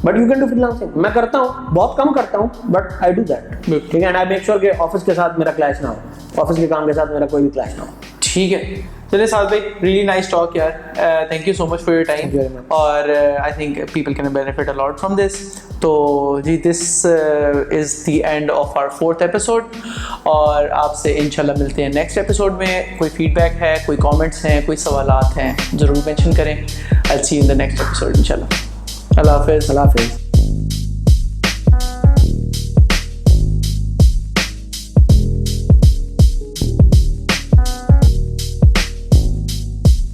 but you can do freelancing. मैं करता हूँ, बहुत कम करता हूँ, बट आई डू दैट, ठीक है। एंड आई मेक श्योर के ऑफिस के साथ मेरा क्लैश ना हो, ऑफिस के काम के साथ मेरा कोई भी क्लैश ना हो। ठीक है। चलिए साद भाई, रियली नाइस टॉक यार, thank you so much for your time, और I think people can benefit a lot from this. तो जी, this is the end of our 4th episode, और आपसे इंशाल्लाह मिलते हैं नेक्स्ट एपिसोड में। कोई फीडबैक है, कोई कमेंट्स हैं, कोई सवालात हैं, ज़रूर मेंशन करें। I will see you in the next episode इंशाल्लाह। अल्लाह हाफ़िज़।